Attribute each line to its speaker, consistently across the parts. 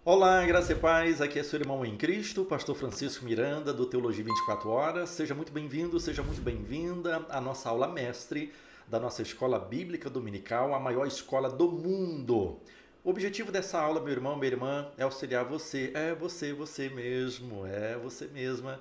Speaker 1: Olá, graça e paz, aqui é seu irmão em Cristo, pastor Francisco Miranda, do Teologia 24 Horas. Seja muito bem-vindo, seja muito bem-vinda à nossa aula mestre da nossa escola bíblica dominical, a maior escola do mundo. O objetivo dessa aula, meu irmão, minha irmã, é auxiliar você. Você mesmo, você mesma,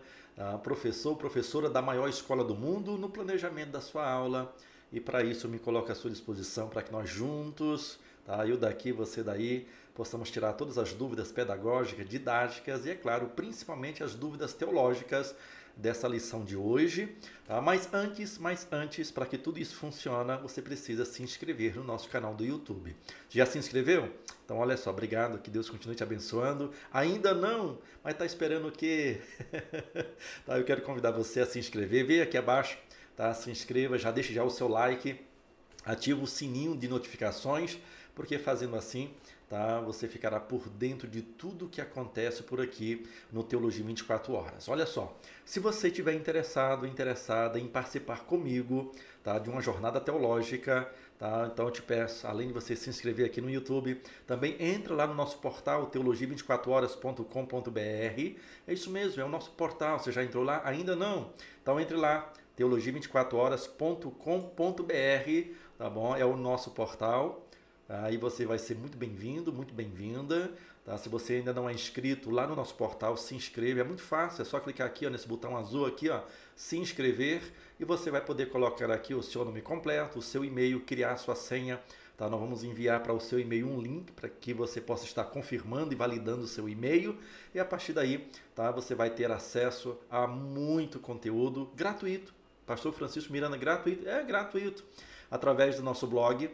Speaker 1: professor, professora da maior escola do mundo, no planejamento da sua aula. E para isso eu me coloco à sua disposição para que nós juntos, eu daqui, você daí, possamos tirar todas as dúvidas pedagógicas, didáticas e, é claro, principalmente as dúvidas teológicas dessa lição de hoje. Mas antes, para que tudo isso funcione, você precisa se inscrever no nosso canal do YouTube. Já se inscreveu? Então, olha só, obrigado, que Deus continue te abençoando. Ainda não, mas está esperando o quê? Eu quero convidar você a se inscrever. Vem aqui abaixo, se inscreva, já deixe já o seu like, ativa o sininho de notificações, porque fazendo assim, você ficará por dentro de tudo que acontece por aqui no Teologia 24 Horas. Olha só, se você estiver interessada em participar comigo, de uma jornada teológica, então eu te peço, além de você se inscrever aqui no YouTube, também entra lá no nosso portal teologia24horas.com.br. É isso mesmo, é o nosso portal. Você já entrou lá? Ainda não? Então entre lá, teologia24horas.com.br, tá bom? É o nosso portal. Aí você vai ser muito bem-vindo, muito bem-vinda. Se você ainda não é inscrito lá no nosso portal, se inscreva. É muito fácil, é só clicar aqui nesse botão azul aqui, se inscrever, e você vai poder colocar aqui o seu nome completo, o seu e-mail, criar a sua senha. Nós vamos enviar para o seu e-mail um link para que você possa estar confirmando e validando o seu e-mail. E a partir daí, você vai ter acesso a muito conteúdo gratuito. Pastor Francisco Miranda, gratuito? É gratuito. Através do nosso blog.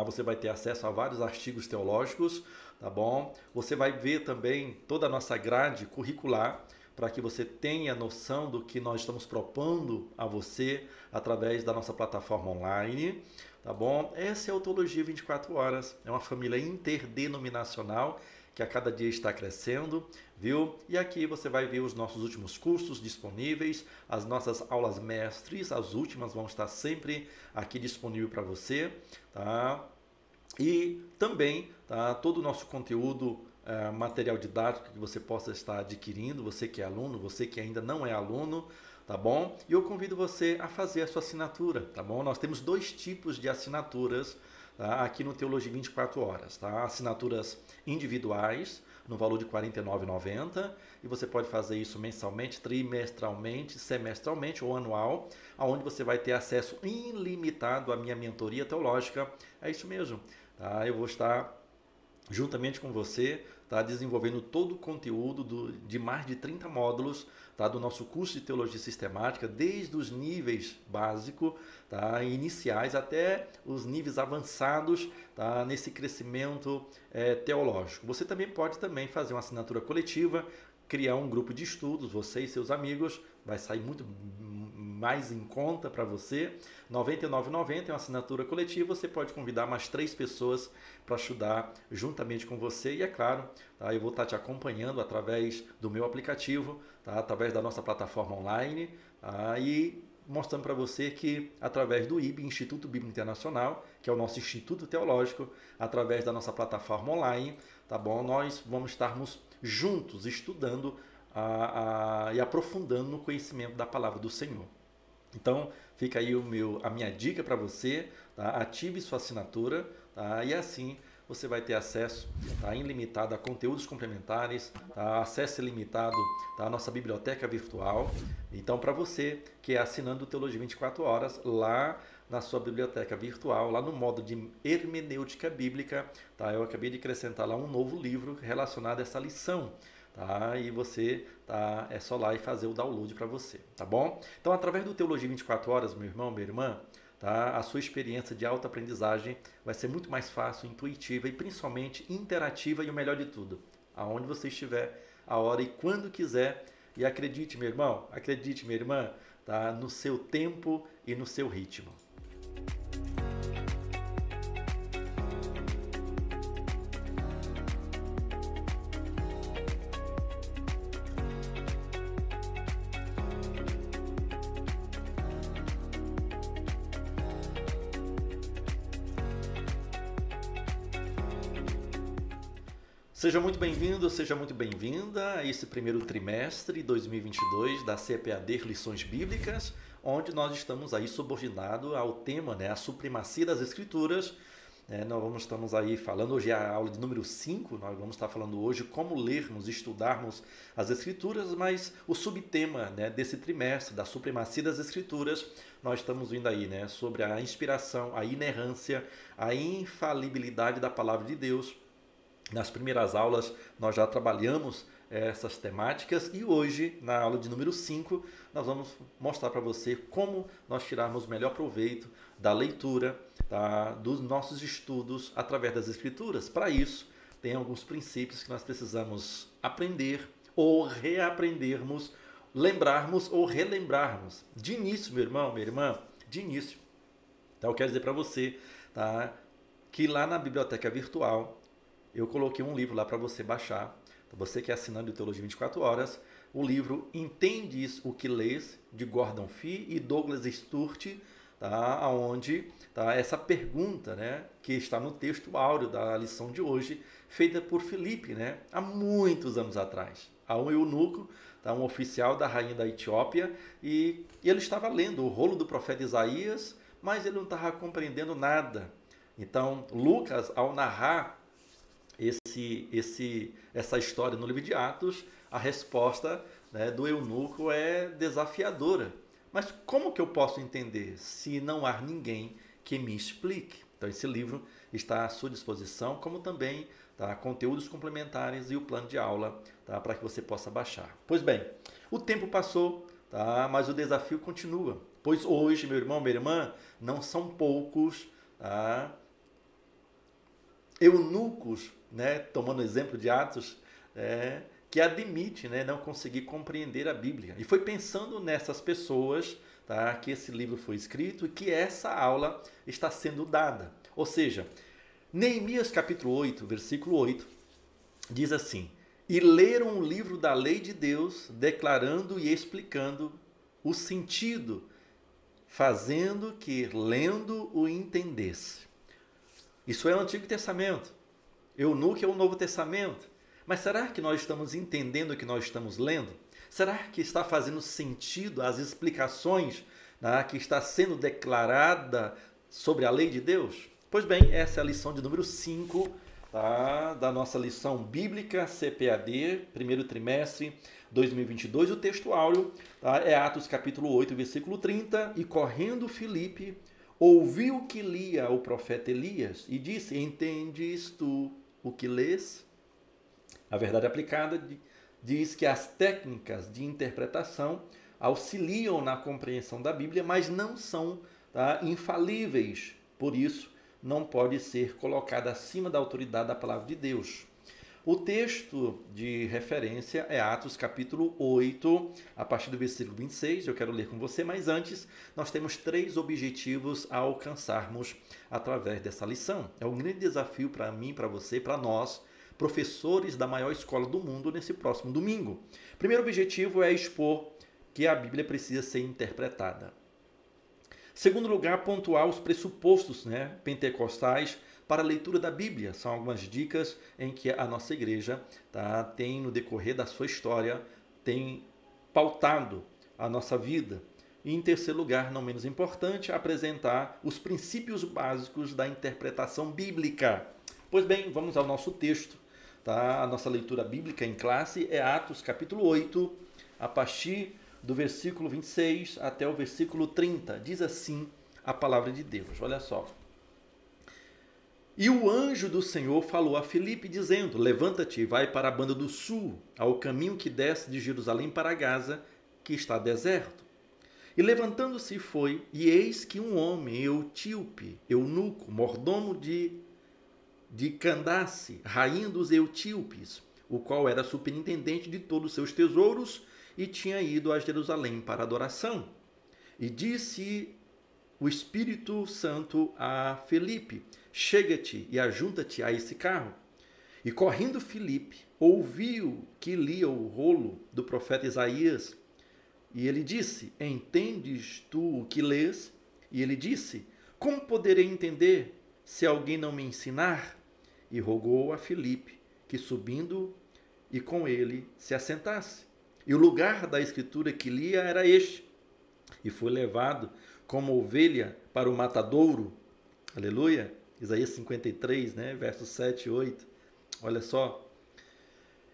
Speaker 1: Você vai ter acesso a vários artigos teológicos, tá bom? Você vai ver também toda a nossa grade curricular, para que você tenha noção do que nós estamos propondo a você através da nossa plataforma online, tá bom? Essa é a Teologia 24 Horas, é uma família interdenominacional que a cada dia está crescendo, viu? E aqui você vai ver os nossos últimos cursos disponíveis, as nossas aulas mestres, as últimas vão estar sempre aqui disponível para você, tá? E também, todo o nosso conteúdo, material didático que você possa estar adquirindo, você que é aluno, você que ainda não é aluno, tá bom? E eu convido você a fazer a sua assinatura, tá bom? Nós temos dois tipos de assinaturas, aqui no Teologia 24 Horas, assinaturas individuais, no valor de R$ 49,90, e você pode fazer isso mensalmente, trimestralmente, semestralmente ou anual, onde você vai ter acesso ilimitado à minha mentoria teológica. É isso mesmo, eu vou estar juntamente com você, desenvolvendo todo o conteúdo de mais de 30 módulos, do nosso curso de Teologia Sistemática, desde os níveis básicos, iniciais, até os níveis avançados, nesse crescimento teológico. Você também pode fazer uma assinatura coletiva, criar um grupo de estudos, você e seus amigos, vai sair muito mais em conta para você. R$ 99,90 é uma assinatura coletiva, você pode convidar mais 3 pessoas para estudar juntamente com você, e é claro, eu vou estar te acompanhando através do meu aplicativo, através da nossa plataforma online, e mostrando para você que através do IB, Instituto Bíblico Internacional, que é o nosso Instituto Teológico, através da nossa plataforma online, tá bom? Nós vamos estarmos juntos estudando e aprofundando no conhecimento da palavra do Senhor. Então, fica aí a minha dica para você, ative sua assinatura, e assim você vai ter acesso ilimitado a conteúdos complementares, acesso ilimitado à nossa biblioteca virtual. Então, para você que é assinando o Teologia 24 Horas, lá na sua biblioteca virtual, lá no modo de hermenêutica bíblica, eu acabei de acrescentar lá um novo livro relacionado a essa lição. E você, é só lá e fazer o download para você, tá bom? Então, através do Teologia 24 Horas, meu irmão, minha irmã, a sua experiência de autoaprendizagem vai ser muito mais fácil, intuitiva e principalmente interativa, e o melhor de tudo, aonde você estiver, a hora e quando quiser. E acredite, meu irmão, acredite, minha irmã, no seu tempo e no seu ritmo. Seja muito bem-vindo, seja muito bem-vinda a esse primeiro trimestre 2022 da CPAD Lições Bíblicas, onde nós estamos aí subordinados ao tema, a supremacia das Escrituras. Estamos aí falando, hoje é a aula de número 5, nós vamos estar falando hoje como lermos, estudarmos as Escrituras, mas o subtema desse trimestre, da supremacia das Escrituras, nós estamos vindo aí sobre a inspiração, a inerrância, a infalibilidade da Palavra de Deus. Nas primeiras aulas nós já trabalhamos essas temáticas e hoje, na aula de número 5, nós vamos mostrar para você como nós tirarmos melhor proveito da leitura, dos nossos estudos através das Escrituras. Para isso, tem alguns princípios que nós precisamos aprender ou reaprendermos, lembrarmos ou relembrarmos. De início, meu irmão, minha irmã, de início. Então, eu quero dizer para você que lá na biblioteca virtual, eu coloquei um livro lá para você baixar. Então, você que é assinante do Teologia 24 Horas, o livro Entendes o que Lês, de Gordon Fee e Douglas Sturt, onde essa pergunta que está no texto áureo da lição de hoje, feita por Filipe, há muitos anos atrás. Há um eunuco, um oficial da rainha da Etiópia, e ele estava lendo o rolo do profeta Isaías, mas ele não estava compreendendo nada. Então, Lucas, ao narrar essa história no livro de Atos, a resposta do eunuco é desafiadora. Mas como que eu posso entender se não há ninguém que me explique? Então esse livro está à sua disposição, como também conteúdos complementares e o plano de aula para que você possa baixar. Pois bem, o tempo passou, mas o desafio continua. Pois hoje, meu irmão, minha irmã, não são poucos eunucos, tomando o exemplo de Atos, que admite não conseguir compreender a Bíblia. E foi pensando nessas pessoas que esse livro foi escrito e que essa aula está sendo dada. Ou seja, Neemias capítulo 8, versículo 8, diz assim: e leram o livro da lei de Deus, declarando e explicando o sentido, fazendo que, lendo, o entendesse. Isso é o Antigo Testamento. Eunuco é o Novo Testamento. Mas será que nós estamos entendendo o que nós estamos lendo? Será que está fazendo sentido as explicações que está sendo declarada sobre a lei de Deus? Pois bem, essa é a lição de número 5 da nossa lição bíblica CPAD, primeiro trimestre 2022. O texto áureo é Atos capítulo 8, versículo 30. E correndo Filipe, ouviu que lia o profeta Elias e disse: entendes tu o que lês? A verdade aplicada diz que as técnicas de interpretação auxiliam na compreensão da Bíblia, mas não são infalíveis. Por isso, não pode ser colocada acima da autoridade da palavra de Deus. O texto de referência é Atos capítulo 8, a partir do versículo 26. Eu quero ler com você, mas antes nós temos 3 objetivos a alcançarmos através dessa lição. É um grande desafio para mim, para você, para nós, professores da maior escola do mundo, nesse próximo domingo. Primeiro objetivo é expor que a Bíblia precisa ser interpretada. Segundo lugar, pontuar os pressupostos pentecostais para a leitura da Bíblia. São algumas dicas em que a nossa igreja tem, no decorrer da sua história, tem pautado a nossa vida. E, em terceiro lugar, não menos importante, apresentar os princípios básicos da interpretação bíblica. Pois bem, vamos ao nosso texto. A nossa leitura bíblica em classe é Atos capítulo 8, a partir do versículo 26 até o versículo 30. Diz assim a palavra de Deus. Olha só. E o anjo do Senhor falou a Filipe, dizendo: levanta-te e vai para a banda do sul, ao caminho que desce de Jerusalém para Gaza, que está deserto. E levantando-se foi, e eis que um homem etíope, eunuco, mordomo de Candace, rainha dos etíopes, o qual era superintendente de todos os seus tesouros, e tinha ido a Jerusalém para adoração. E disse o Espírito Santo a Filipe: chega-te e ajunta-te a esse carro. E correndo Filipe, ouviu que lia o rolo do profeta Isaías, e ele disse: entendes tu o que lês? E ele disse: como poderei entender se alguém não me ensinar? E rogou a Filipe que subindo e com ele se assentasse. E o lugar da escritura que lia era este. E foi levado como ovelha para o matadouro. Aleluia. Isaías 53, né? Versos 7 e 8. Olha só.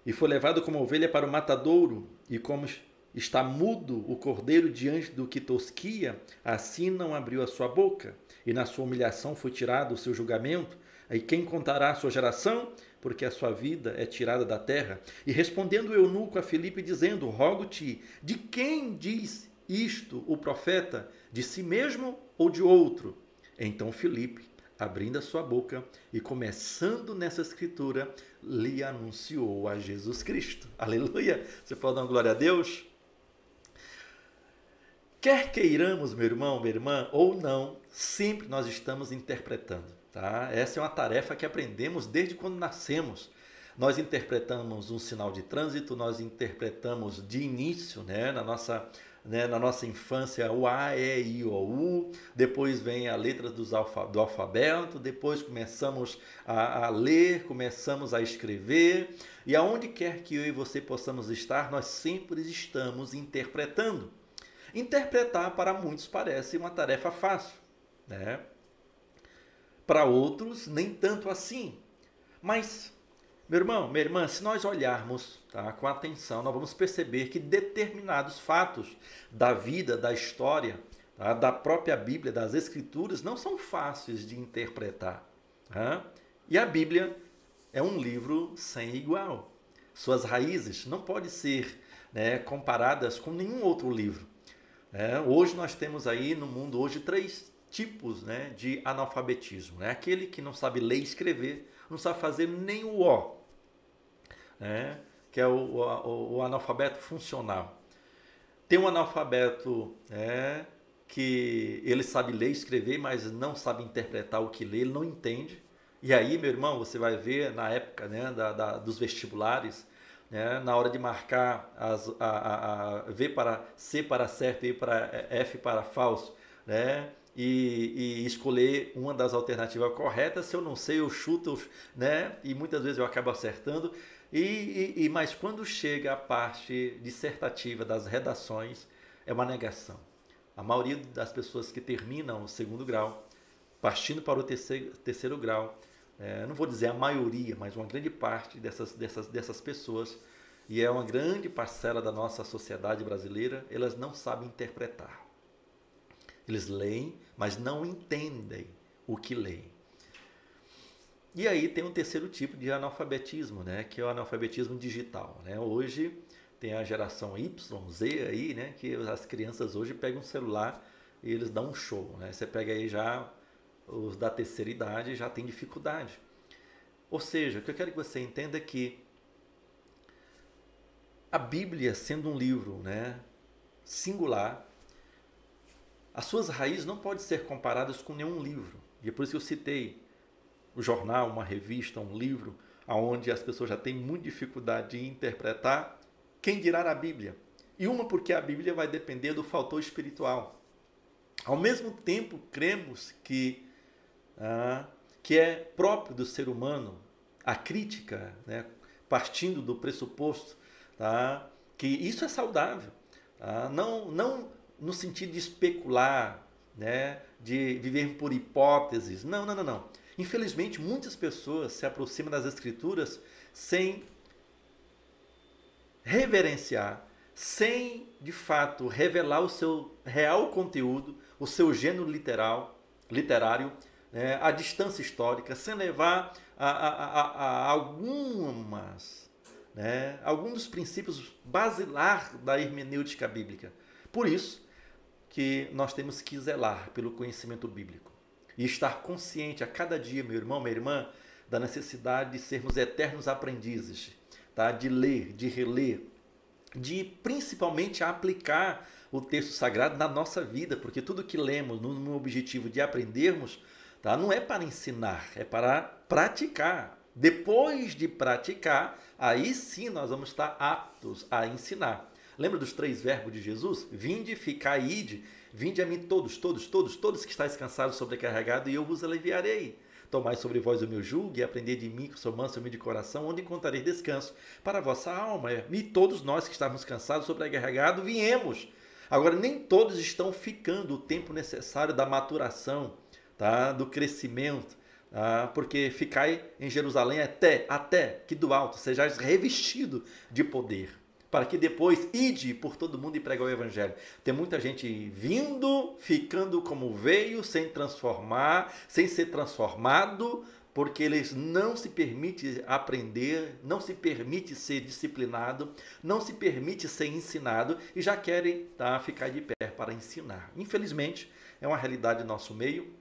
Speaker 1: E foi levado como ovelha para o matadouro, e como está mudo o cordeiro diante do que tosquia, assim não abriu a sua boca. E na sua humilhação foi tirado o seu julgamento. E quem contará a sua geração? Porque a sua vida é tirada da terra. E respondendo o eunuco a Filipe, dizendo: rogo-te, de quem diz isto o profeta? De si mesmo ou de outro? Então Filipe, abrindo a sua boca e começando nessa escritura, lhe anunciou a Jesus Cristo. Aleluia! Você pode dar uma glória a Deus? Quer queiramos, meu irmão, minha irmã, ou não, sempre nós estamos interpretando. Tá? Essa é uma tarefa que aprendemos desde quando nascemos. Nós interpretamos um sinal de trânsito, nós interpretamos de início, né, na nossa infância, o A, E, I, O, U, depois vem a letra do alfabeto, depois começamos a ler, começamos a escrever, e aonde quer que eu e você possamos estar, nós sempre estamos interpretando. Interpretar para muitos parece uma tarefa fácil, né? Para outros, nem tanto assim. Mas, meu irmão, minha irmã, se nós olharmos, tá, com atenção, nós vamos perceber que determinados fatos da vida, da história, tá, da própria Bíblia, das Escrituras, não são fáceis de interpretar. Tá? E a Bíblia é um livro sem igual. Suas raízes não podem ser, né, comparadas com nenhum outro livro. Hoje nós temos aí no mundo hoje 3 tipos, né, de analfabetismo. Né? Aquele que não sabe ler e escrever, não sabe fazer nem o O, né? Que é o analfabeto funcional. Tem um analfabeto, né, que ele sabe ler e escrever, mas não sabe interpretar o que lê, ele não entende. E aí, meu irmão, você vai ver na época, né, dos vestibulares, né, na hora de marcar V para C para certo, E para F para falso, né? E escolher uma das alternativas corretas. Se eu não sei, eu chuto, né? E muitas vezes eu acabo acertando. Mas quando chega a parte dissertativa das redações, é uma negação. A maioria das pessoas que terminam o 2º grau, partindo para o terceiro grau, não vou dizer a maioria, mas uma grande parte dessas pessoas, e é uma grande parcela da nossa sociedade brasileira, elas não sabem interpretar. Eles leem, mas não entendem o que leem. E aí tem um terceiro tipo de analfabetismo, né, que é o analfabetismo digital. Né? Hoje tem a geração Y, Z aí, né, que as crianças hoje pegam um celular e eles dão um show. Né? Você pega aí já os da terceira idade, já tem dificuldade. Ou seja, o que eu quero que você entenda é que a Bíblia, sendo um livro, né, singular, as suas raízes não podem ser comparadas com nenhum livro. E é por isso que eu citei o jornal, uma revista, um livro, onde as pessoas já têm muita dificuldade de interpretar, quem dirá a Bíblia. E uma porque a Bíblia vai depender do fator espiritual. Ao mesmo tempo, cremos que é próprio do ser humano a crítica, né, partindo do pressuposto, tá, que isso é saudável. Tá? Não no sentido de especular, né, de viver por hipóteses. Não. Infelizmente, muitas pessoas se aproximam das Escrituras sem reverenciar, sem, de fato, revelar o seu real conteúdo, o seu gênero literário, né, a distância histórica, sem levar a alguns dos princípios basilares da hermenêutica bíblica. Por isso que nós temos que zelar pelo conhecimento bíblico e estar consciente a cada dia, meu irmão, minha irmã, da necessidade de sermos eternos aprendizes, tá? De ler, de reler, de principalmente aplicar o texto sagrado na nossa vida, porque tudo que lemos no objetivo de aprendermos, tá? Não é para ensinar, é para praticar. Depois de praticar, aí sim nós vamos estar aptos a ensinar. Lembra dos 3 verbos de Jesus? Vinde, ficai, ide. Vinde a mim todos que estáis cansados, sobrecarregados, e eu vos aliviarei. tomai sobre vós o meu jugo e aprendei de mim, que sou manso e humilde de coração, onde encontrareis descanso para a vossa alma. E todos nós que estávamos cansados, sobrecarregados, viemos. Agora, nem todos estão ficando o tempo necessário da maturação, tá? Do crescimento, tá? Porque ficai em Jerusalém até que do alto sejais revestido de poder, para que depois ide por todo mundo e pregar o evangelho. Tem muita gente vindo, ficando como veio, sem transformar, sem ser transformado, porque eles não se permite aprender, não se permite ser disciplinado, não se permite ser ensinado e já querem, tá, ficar de pé para ensinar. Infelizmente, é uma realidade do nosso meio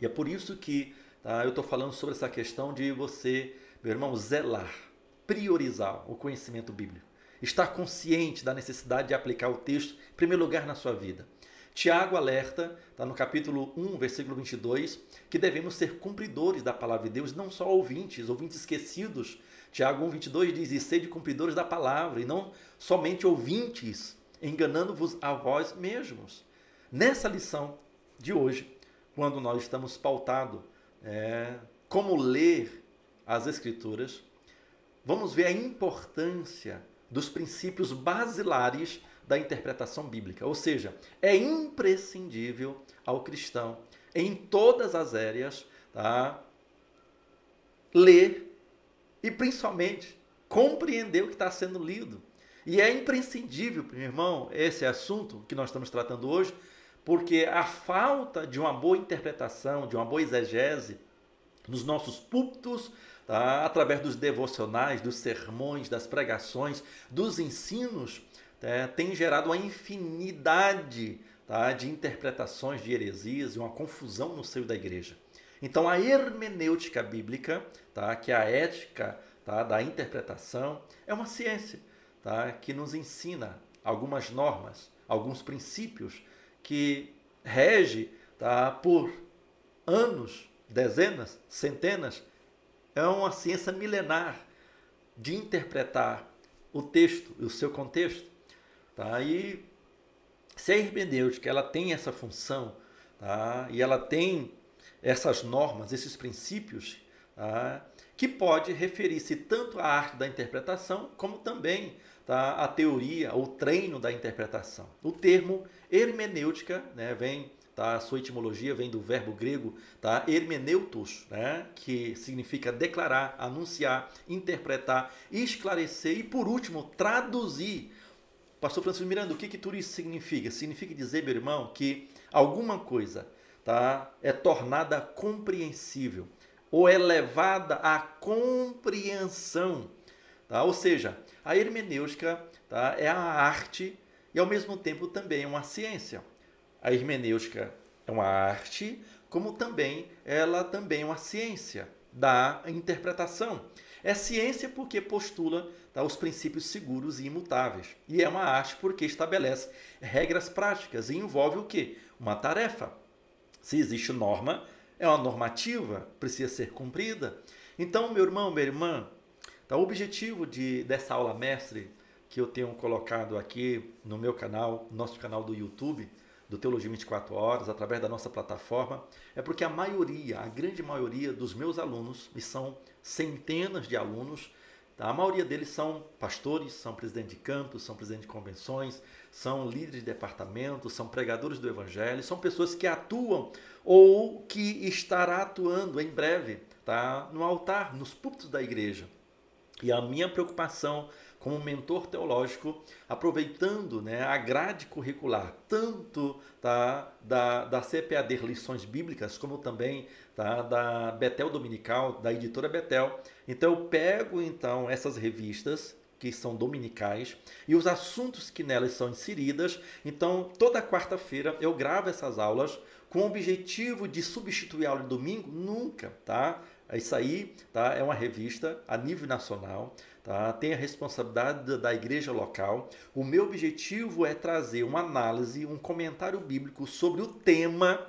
Speaker 1: e é por isso que, tá, eu estou falando sobre essa questão de você, meu irmão, zelar, priorizar o conhecimento bíblico. Estar consciente da necessidade de aplicar o texto em primeiro lugar na sua vida. Tiago alerta, tá, no capítulo 1, versículo 22, que devemos ser cumpridores da palavra de Deus, não só ouvintes esquecidos. Tiago 1, 22 diz, e sede cumpridores da palavra, e não somente ouvintes, enganando-vos a vós mesmos. Nessa lição de hoje, quando nós estamos pautados como ler as Escrituras, vamos ver a importância dos princípios basilares da interpretação bíblica. Ou seja, é imprescindível ao cristão, em todas as áreas, tá, ler e principalmente compreender o que está sendo lido. E é imprescindível, meu irmão, esse assunto que nós estamos tratando hoje, porque a falta de uma boa interpretação, de uma boa exegese nos nossos púlpitos, tá, através dos devocionais, dos sermões, das pregações, dos ensinos, tem gerado uma infinidade, tá, de interpretações de heresias e uma confusão no seio da igreja. Então a hermenêutica bíblica, tá, que é a ética, tá, da interpretação, é uma ciência, tá, que nos ensina algumas normas, alguns princípios que rege, tá, por anos, dezenas, centenas. É uma ciência milenar de interpretar o texto e o seu contexto. Tá? E se a hermenêutica ela tem essa função, tá? E ela tem essas normas, esses princípios, tá? Que pode referir-se tanto à arte da interpretação, como também, tá, à teoria, o treino da interpretação. O termo hermenêutica, né, vem, tá, a sua etimologia vem do verbo grego, tá, hermeneutos, né, que significa declarar, anunciar, interpretar, esclarecer e, por último, traduzir. Pastor Francisco Miranda, o que tudo isso significa? Significa dizer, meu irmão, que alguma coisa, tá, é tornada compreensível ou é levada à compreensão. Tá? Ou seja, a hermenêutica, tá, é a arte e, ao mesmo tempo, também é uma ciência. A hermenêutica é uma arte, como também ela também é uma ciência da interpretação. É ciência porque postula, tá, os princípios seguros e imutáveis. E é uma arte porque estabelece regras práticas e envolve o quê? Uma tarefa. Se existe norma, é uma normativa, precisa ser cumprida. Então, meu irmão, minha irmã, tá, o objetivo dessa aula mestre que eu tenho colocado aqui no meu canal, nosso canal do YouTube, do Teologia 24 Horas, através da nossa plataforma, é porque a grande maioria dos meus alunos, e são centenas de alunos, tá? A maioria deles são pastores, são presidentes de campos, são presidentes de convenções, são líderes de departamento, são pregadores do evangelho, são pessoas que atuam ou que estará atuando em breve, tá, no altar, nos púlpitos da igreja. E a minha preocupação como mentor teológico, aproveitando, né, a grade curricular, tanto, tá, da CPAD Lições Bíblicas, como também, tá, da Betel Dominical, da editora Betel. Então eu pego então essas revistas, que são dominicais, e os assuntos que nelas são inseridas. Então toda quarta-feira eu gravo essas aulas com o objetivo de substituir a aula de domingo? Nunca, tá? Isso aí, tá, é uma revista a nível nacional, tá? Tem a responsabilidade da igreja local. O meu objetivo é trazer uma análise, um comentário bíblico sobre o tema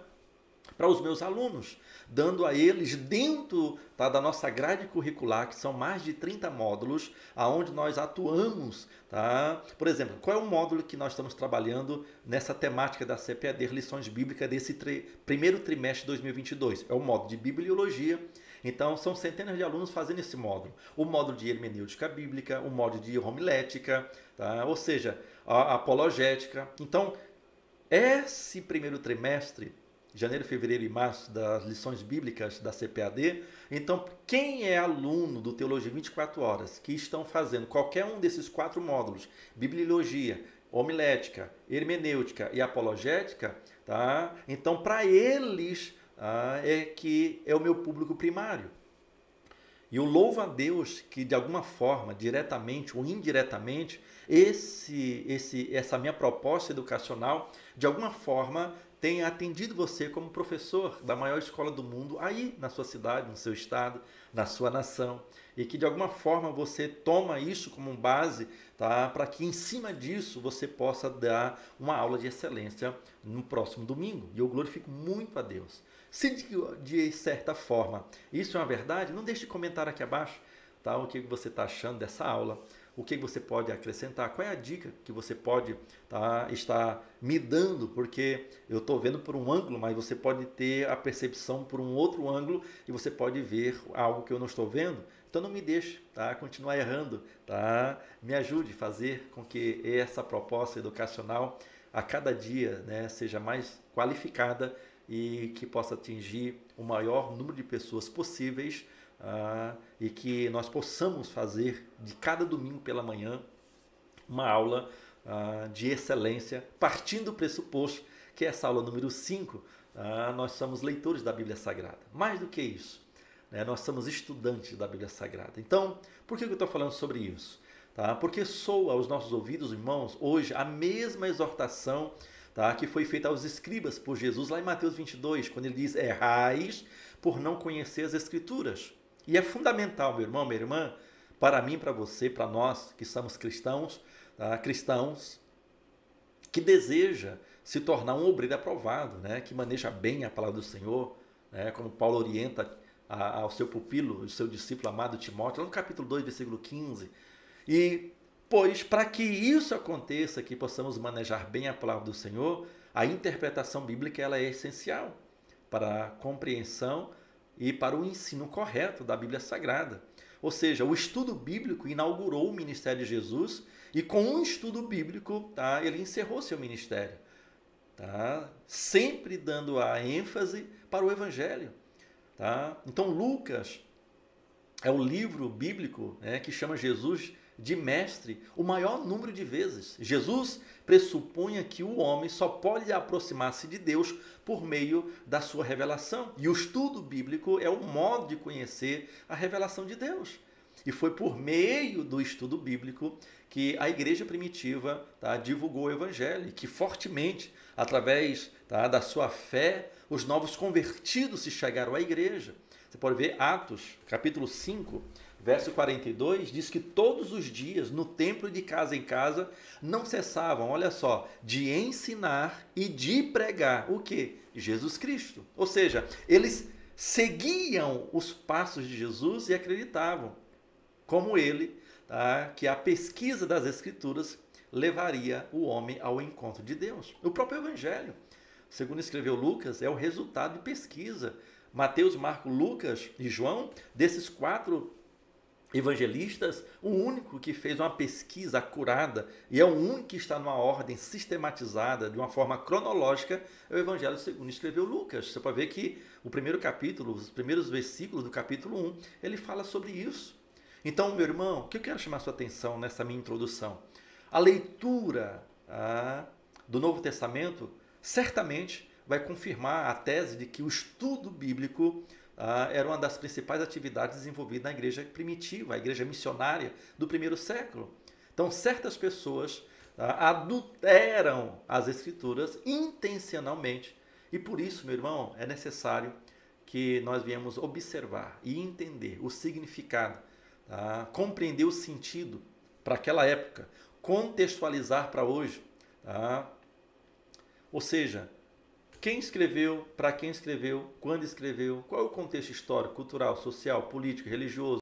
Speaker 1: para os meus alunos, dando a eles dentro, tá, da nossa grade curricular, que são mais de 30 módulos, aonde nós atuamos. Tá? Por exemplo, qual é o módulo que nós estamos trabalhando nessa temática da CPAD, lições bíblicas desse primeiro trimestre de 2022? É o módulo de Bibliologia. Então, são centenas de alunos fazendo esse módulo. O módulo de hermenêutica bíblica, o módulo de homilética, tá? Ou seja, a apologética. Então, esse primeiro trimestre, janeiro, fevereiro e março, das lições bíblicas da CPAD, então, quem é aluno do Teologia 24 Horas, que estão fazendo qualquer um desses 4 módulos, Bibliologia, homilética, hermenêutica e apologética, tá? Então, para eles, é que é o meu público primário. E eu louvo a Deus que, de alguma forma, diretamente ou indiretamente, essa minha proposta educacional, de alguma forma, tenha atendido você como professor da maior escola do mundo, aí na sua cidade, no seu estado, na sua nação. E que, de alguma forma, você toma isso como base, tá? Para que, em cima disso, você possa dar uma aula de excelência no próximo domingo. E eu glorifico muito a Deus. Se de certa forma isso é uma verdade, não deixe de comentar aqui abaixo, tá? O que você está achando dessa aula, o que você pode acrescentar, qual é a dica que você pode estar me dando, porque eu estou vendo por um ângulo, mas você pode ter a percepção por um outro ângulo e você pode ver algo que eu não estou vendo. Então não me deixe continuar errando, tá? Me ajude a fazer com que essa proposta educacional a cada dia, né, seja mais qualificada e que possa atingir o maior número de pessoas possíveis, e que nós possamos fazer de cada domingo pela manhã uma aula de excelência, partindo do pressuposto que essa aula número 5, nós somos leitores da Bíblia Sagrada. Mais do que isso, né, nós somos estudantes da Bíblia Sagrada. Então, por que eu estou falando sobre isso? Tá? Porque soa aos nossos ouvidos, irmãos, hoje a mesma exortação, tá, que foi feita aos escribas por Jesus lá em Mateus 22, quando ele diz: errais por não conhecer as Escrituras. E é fundamental, meu irmão, minha irmã, para mim, para você, para nós que somos cristãos, tá, cristãos que deseja se tornar um obreiro aprovado, né, que maneja bem a palavra do Senhor, né, como Paulo orienta ao seu pupilo, o seu discípulo amado Timóteo, lá no capítulo 2, versículo 15. E pois, para que isso aconteça, que possamos manejar bem a palavra do Senhor, a interpretação bíblica ela é essencial para a compreensão e para o ensino correto da Bíblia Sagrada. Ou seja, o estudo bíblico inaugurou o ministério de Jesus e com o estudo bíblico, ele encerrou seu ministério. Sempre dando a ênfase para o Evangelho. Então, Lucas é o livro bíblico, né, que chama Jesus de mestre o maior número de vezes. Jesus pressupunha que o homem só pode aproximar-se de Deus por meio da sua revelação. E o estudo bíblico é o modo de conhecer a revelação de Deus. E foi por meio do estudo bíblico que a igreja primitiva divulgou o evangelho, e que fortemente, através da sua fé, os novos convertidos se chegaram à igreja. Você pode ver Atos, capítulo 5, verso 42, diz que todos os dias, no templo, de casa em casa, não cessavam, olha só, de ensinar e de pregar o quê? Jesus Cristo. Ou seja, eles seguiam os passos de Jesus e acreditavam, como ele, que a pesquisa das Escrituras levaria o homem ao encontro de Deus. O próprio Evangelho, segundo escreveu Lucas, é o resultado de pesquisa. Mateus, Marcos, Lucas e João, desses 4 evangelistas, o único que fez uma pesquisa acurada e é o único que está numa ordem sistematizada, de uma forma cronológica, é o Evangelho segundo escreveu Lucas. Você pode ver que o primeiro capítulo, os primeiros versículos do capítulo 1, ele fala sobre isso. Então, meu irmão, o que eu quero chamar a sua atenção nessa minha introdução? A leitura do Novo Testamento certamente vai confirmar a tese de que o estudo bíblico era uma das principais atividades desenvolvidas na igreja primitiva, a igreja missionária do primeiro século. Então, certas pessoas adulteram as Escrituras intencionalmente. E por isso, meu irmão, é necessário que nós viemos observar e entender o significado, compreender o sentido para aquela época, contextualizar para hoje. Ou seja, Quem escreveu, para quem escreveu, quando escreveu, qual é o contexto histórico, cultural, social, político, religioso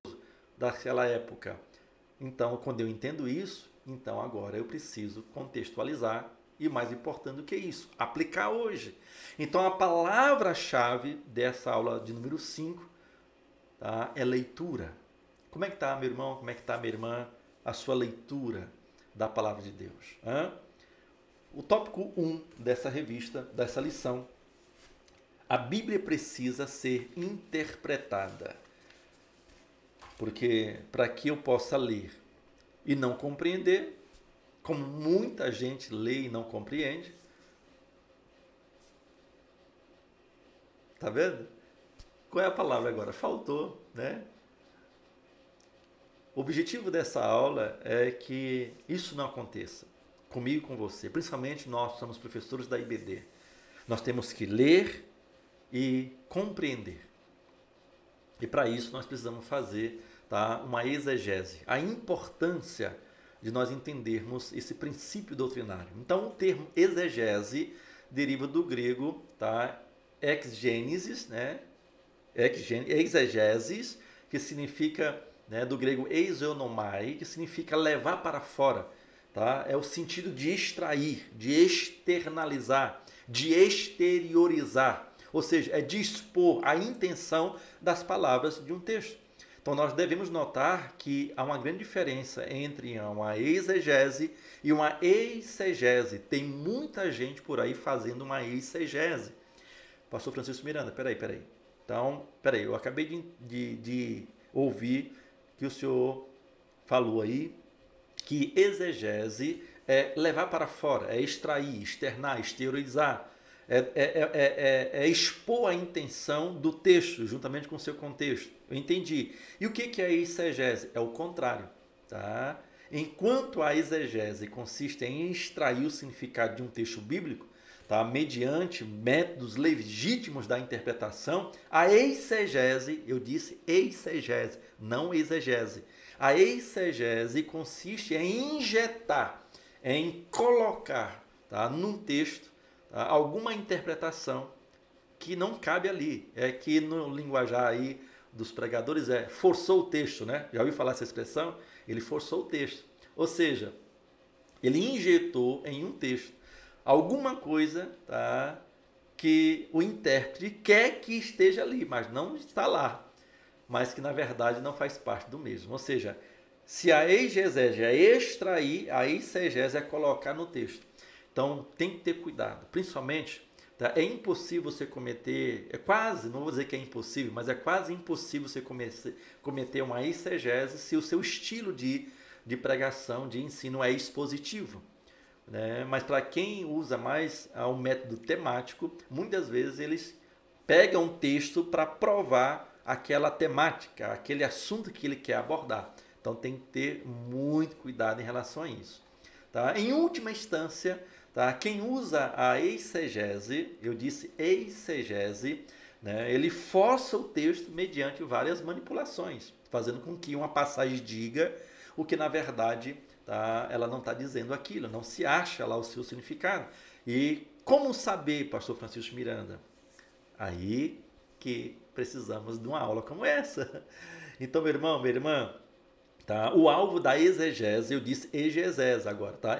Speaker 1: daquela época. Então, quando eu entendo isso, então agora eu preciso contextualizar e, mais importante do que isso, aplicar hoje. Então, a palavra-chave dessa aula de número 5, tá, é leitura. Como é que está, meu irmão? Como é que está, minha irmã? A sua leitura da palavra de Deus. O tópico 1 dessa revista, dessa lição, a Bíblia precisa ser interpretada. Porque para que eu possa ler e não compreender, como muita gente lê e não compreende, tá vendo? Qual é a palavra agora? Faltou, né? O objetivo dessa aula é que isso não aconteça comigo e com você. Principalmente nós somos professores da IBD. Nós temos que ler e compreender. E para isso nós precisamos fazer, tá, uma exegese. A importância de nós entendermos esse princípio doutrinário. Então o termo exegese deriva do grego, tá, exegesis, né? Exegesis, que significa, né, do grego exonomai, que significa levar para fora. Tá? É o sentido de extrair, de externalizar, de exteriorizar. Ou seja, é de expor a intenção das palavras de um texto. Então nós devemos notar que há uma grande diferença entre uma exegese e uma eisegese. Tem muita gente por aí fazendo uma eisegese. Pastor Francisco Miranda, peraí. Então, eu acabei de ouvir que o senhor falou aí que exegese é levar para fora, é extrair, externar, exteriorizar, é expor a intenção do texto juntamente com o seu contexto. Eu entendi. E o que é a exegese? É o contrário. Tá? Enquanto a exegese consiste em extrair o significado de um texto bíblico, tá, mediante métodos legítimos da interpretação, a eisegese, eu disse eisegese, não exegese. A eisegese consiste em injetar, em colocar, tá, num texto, tá, alguma interpretação que não cabe ali. É que no linguajar aí dos pregadores forçou o texto, né? Já ouviu falar essa expressão? Ele forçou o texto. Ou seja, ele injetou em um texto alguma coisa, tá, que o intérprete quer que esteja ali, mas não está lá. Mas que na verdade não faz parte do mesmo. Ou seja, se a exegese é extrair, a eisegese é colocar no texto. Então tem que ter cuidado, principalmente, tá? É impossível você cometer, não vou dizer que é impossível, mas é quase impossível você cometer uma eisegese se o seu estilo de pregação, de ensino é expositivo. Né? Mas para quem usa mais um método temático, muitas vezes eles pegam um texto para provar aquela temática, aquele assunto que ele quer abordar. Então tem que ter muito cuidado em relação a isso. Tá? Em última instância, tá, quem usa a eisegese, eu disse eisegese, né, ele força o texto mediante várias manipulações, fazendo com que uma passagem diga o que na verdade, tá, ela não está dizendo aquilo, não se acha lá o seu significado. E como saber, pastor Francisco Miranda? Aí que precisamos de uma aula como essa. Então, meu irmão, minha irmã, tá? O alvo da exegese, eu disse exegese agora, tá?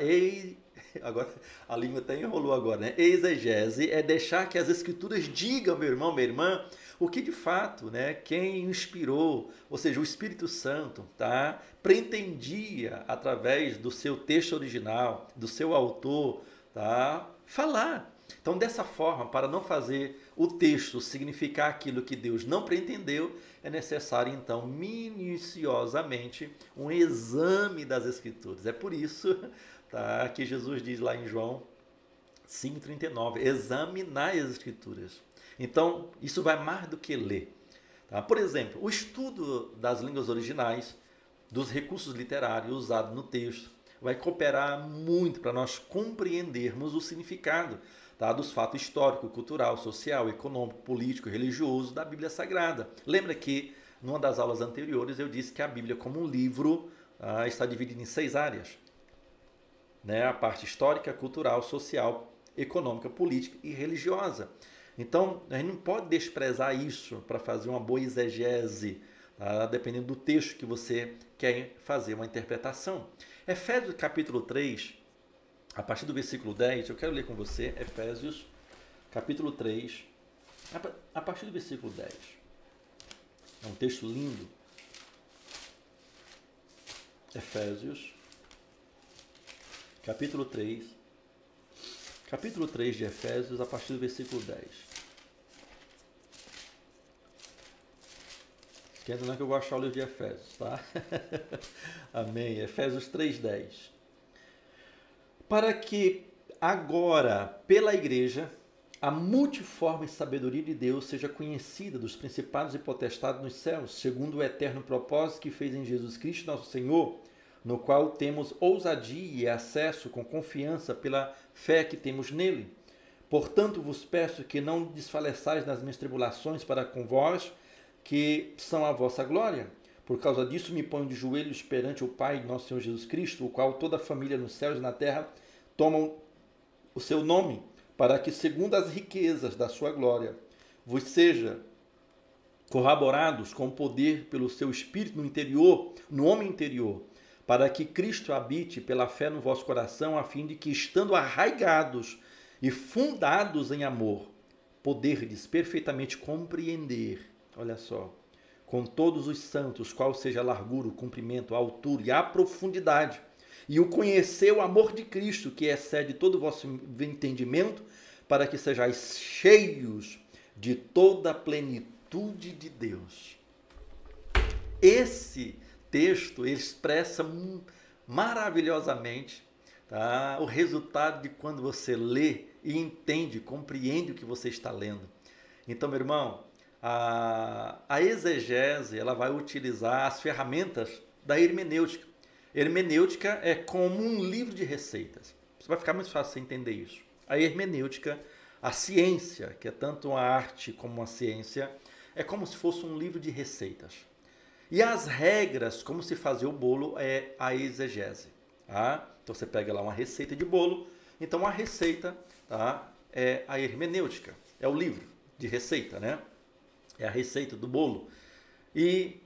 Speaker 1: Agora a língua até enrolou agora, né? Exegese é deixar que as escrituras digam, meu irmão, minha irmã, o que de fato, né, quem inspirou, ou seja, o Espírito Santo, tá, pretendia através do seu texto original, do seu autor, tá, falar. Então, dessa forma, para não fazer o texto significar aquilo que Deus não pretendeu, é necessário, então, minuciosamente, um exame das Escrituras. É por isso, tá, que Jesus diz lá em João 5,39, examinar as Escrituras. Então, isso vai mais do que ler. Tá? Por exemplo, o estudo das línguas originais, dos recursos literários usados no texto, vai cooperar muito para nós compreendermos o significado, tá, dos fatos histórico, cultural, social, econômico, político, religioso da Bíblia Sagrada. Lembra que, numa das aulas anteriores, eu disse que a Bíblia, como um livro, está dividida em 6 áreas. Né? A parte histórica, cultural, social econômica, política e religiosa. Então, a gente não pode desprezar isso para fazer uma boa exegese, tá? Dependendo do texto que você quer fazer uma interpretação. Efésios capítulo 3, a partir do versículo 10, eu quero ler com você Efésios capítulo 3, a partir do versículo 10. É um texto lindo. Efésios capítulo 3. Capítulo 3 de Efésios, a partir do versículo 10. Esquenta não que eu vou achar o livro de Efésios, tá? Amém. Efésios 3:10. Para que agora, pela igreja, a multiforme sabedoria de Deus seja conhecida dos principados e potestades nos céus, segundo o eterno propósito que fez em Jesus Cristo, nosso Senhor, no qual temos ousadia e acesso com confiança pela fé que temos nele. Portanto, vos peço que não desfaleçais nas minhas tribulações para com vós, que são a vossa glória. Por causa disso, me ponho de joelhos perante o Pai, nosso Senhor Jesus Cristo, o qual toda a família nos céus e na terra tomam o seu nome, para que, segundo as riquezas da sua glória, vos seja corroborados com poder pelo seu Espírito no interior, no homem interior, para que Cristo habite pela fé no vosso coração, a fim de que, estando arraigados e fundados em amor, poderdes perfeitamente compreender, olha só, com todos os santos, qual seja a largura, o comprimento, a altura e a profundidade, e o conhecer o amor de Cristo, que excede todo o vosso entendimento, para que sejais cheios de toda a plenitude de Deus. Esse texto expressa maravilhosamente, tá, o resultado de quando você lê e entende, compreende o que você está lendo. Então, meu irmão, a exegese ela vai utilizar as ferramentas da hermenêutica. Hermenêutica é como um livro de receitas. Vai ficar mais fácil você entender isso. A hermenêutica, a ciência, que é tanto uma arte como uma ciência, é como se fosse um livro de receitas. E as regras, como se fazer o bolo, é a exegese. Tá? Então você pega lá uma receita de bolo, então a receita, tá, é a hermenêutica, é o livro de receita, né? É a receita do bolo. E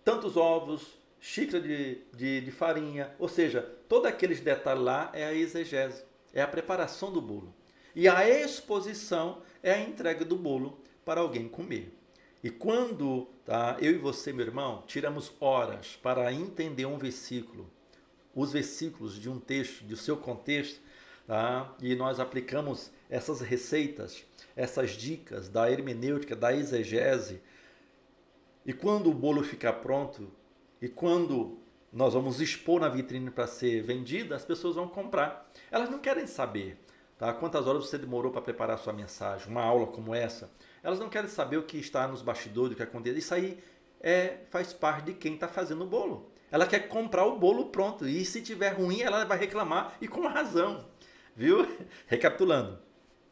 Speaker 1: tantos ovos, xícara de farinha, ou seja, todos aqueles detalhes lá é a exegese, é a preparação do bolo. E a exposição é a entrega do bolo para alguém comer. E quando, tá, eu e você, meu irmão, tiramos horas para entender um versículo, os versículos de um texto, do seu contexto, tá, e nós aplicamos essas receitas, essas dicas da hermenêutica, da exegese, e quando o bolo ficar pronto, e quando nós vamos expor na vitrine para ser vendida, as pessoas vão comprar. Elas não querem saber, tá, quantas horas você demorou para preparar a sua mensagem, uma aula como essa. Elas não querem saber o que está nos bastidores, o que acontece. Isso aí faz parte de quem está fazendo o bolo. Ela quer comprar o bolo pronto. E se tiver ruim, ela vai reclamar, e com razão. Viu? Recapitulando.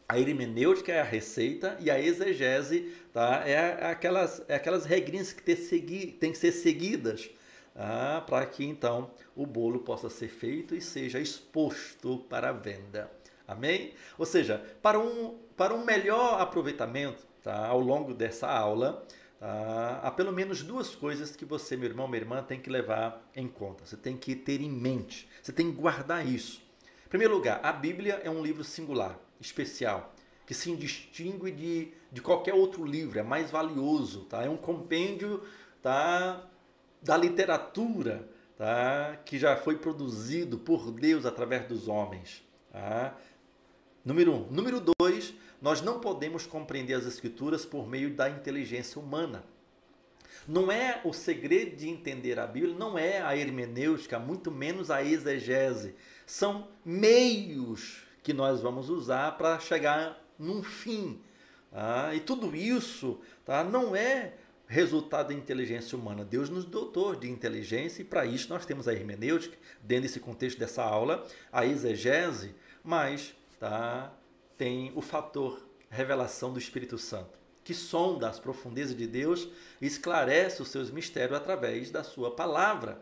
Speaker 1: A hermenêutica é a receita e a exegese, tá, é aquelas regrinhas que tem que ser seguidas, tá, para que então o bolo possa ser feito e seja exposto para a venda. Amém? Ou seja, para um melhor aproveitamento, tá, ao longo dessa aula, tá, há pelo menos duas coisas que você, meu irmão, minha irmã, tem que levar em conta. Você tem que ter em mente, você tem que guardar isso. Em primeiro lugar, a Bíblia é um livro singular, especial, que se distingue de qualquer outro livro, é mais valioso, tá? É um compêndio, tá, da literatura, tá, que já foi produzido por Deus através dos homens. Tá? Número 1. Número 2, nós não podemos compreender as Escrituras por meio da inteligência humana. Não é o segredo de entender a Bíblia, não é a hermenêutica, muito menos a exegese. São meios que nós vamos usar para chegar num fim. Tá? E tudo isso, tá, não é resultado da inteligência humana. Deus nos dotou de inteligência e para isso nós temos a hermenêutica, dentro desse contexto dessa aula, a exegese, mas, tá, tem o fator revelação do Espírito Santo, que sonda as profundezas de Deus e esclarece os seus mistérios através da sua palavra.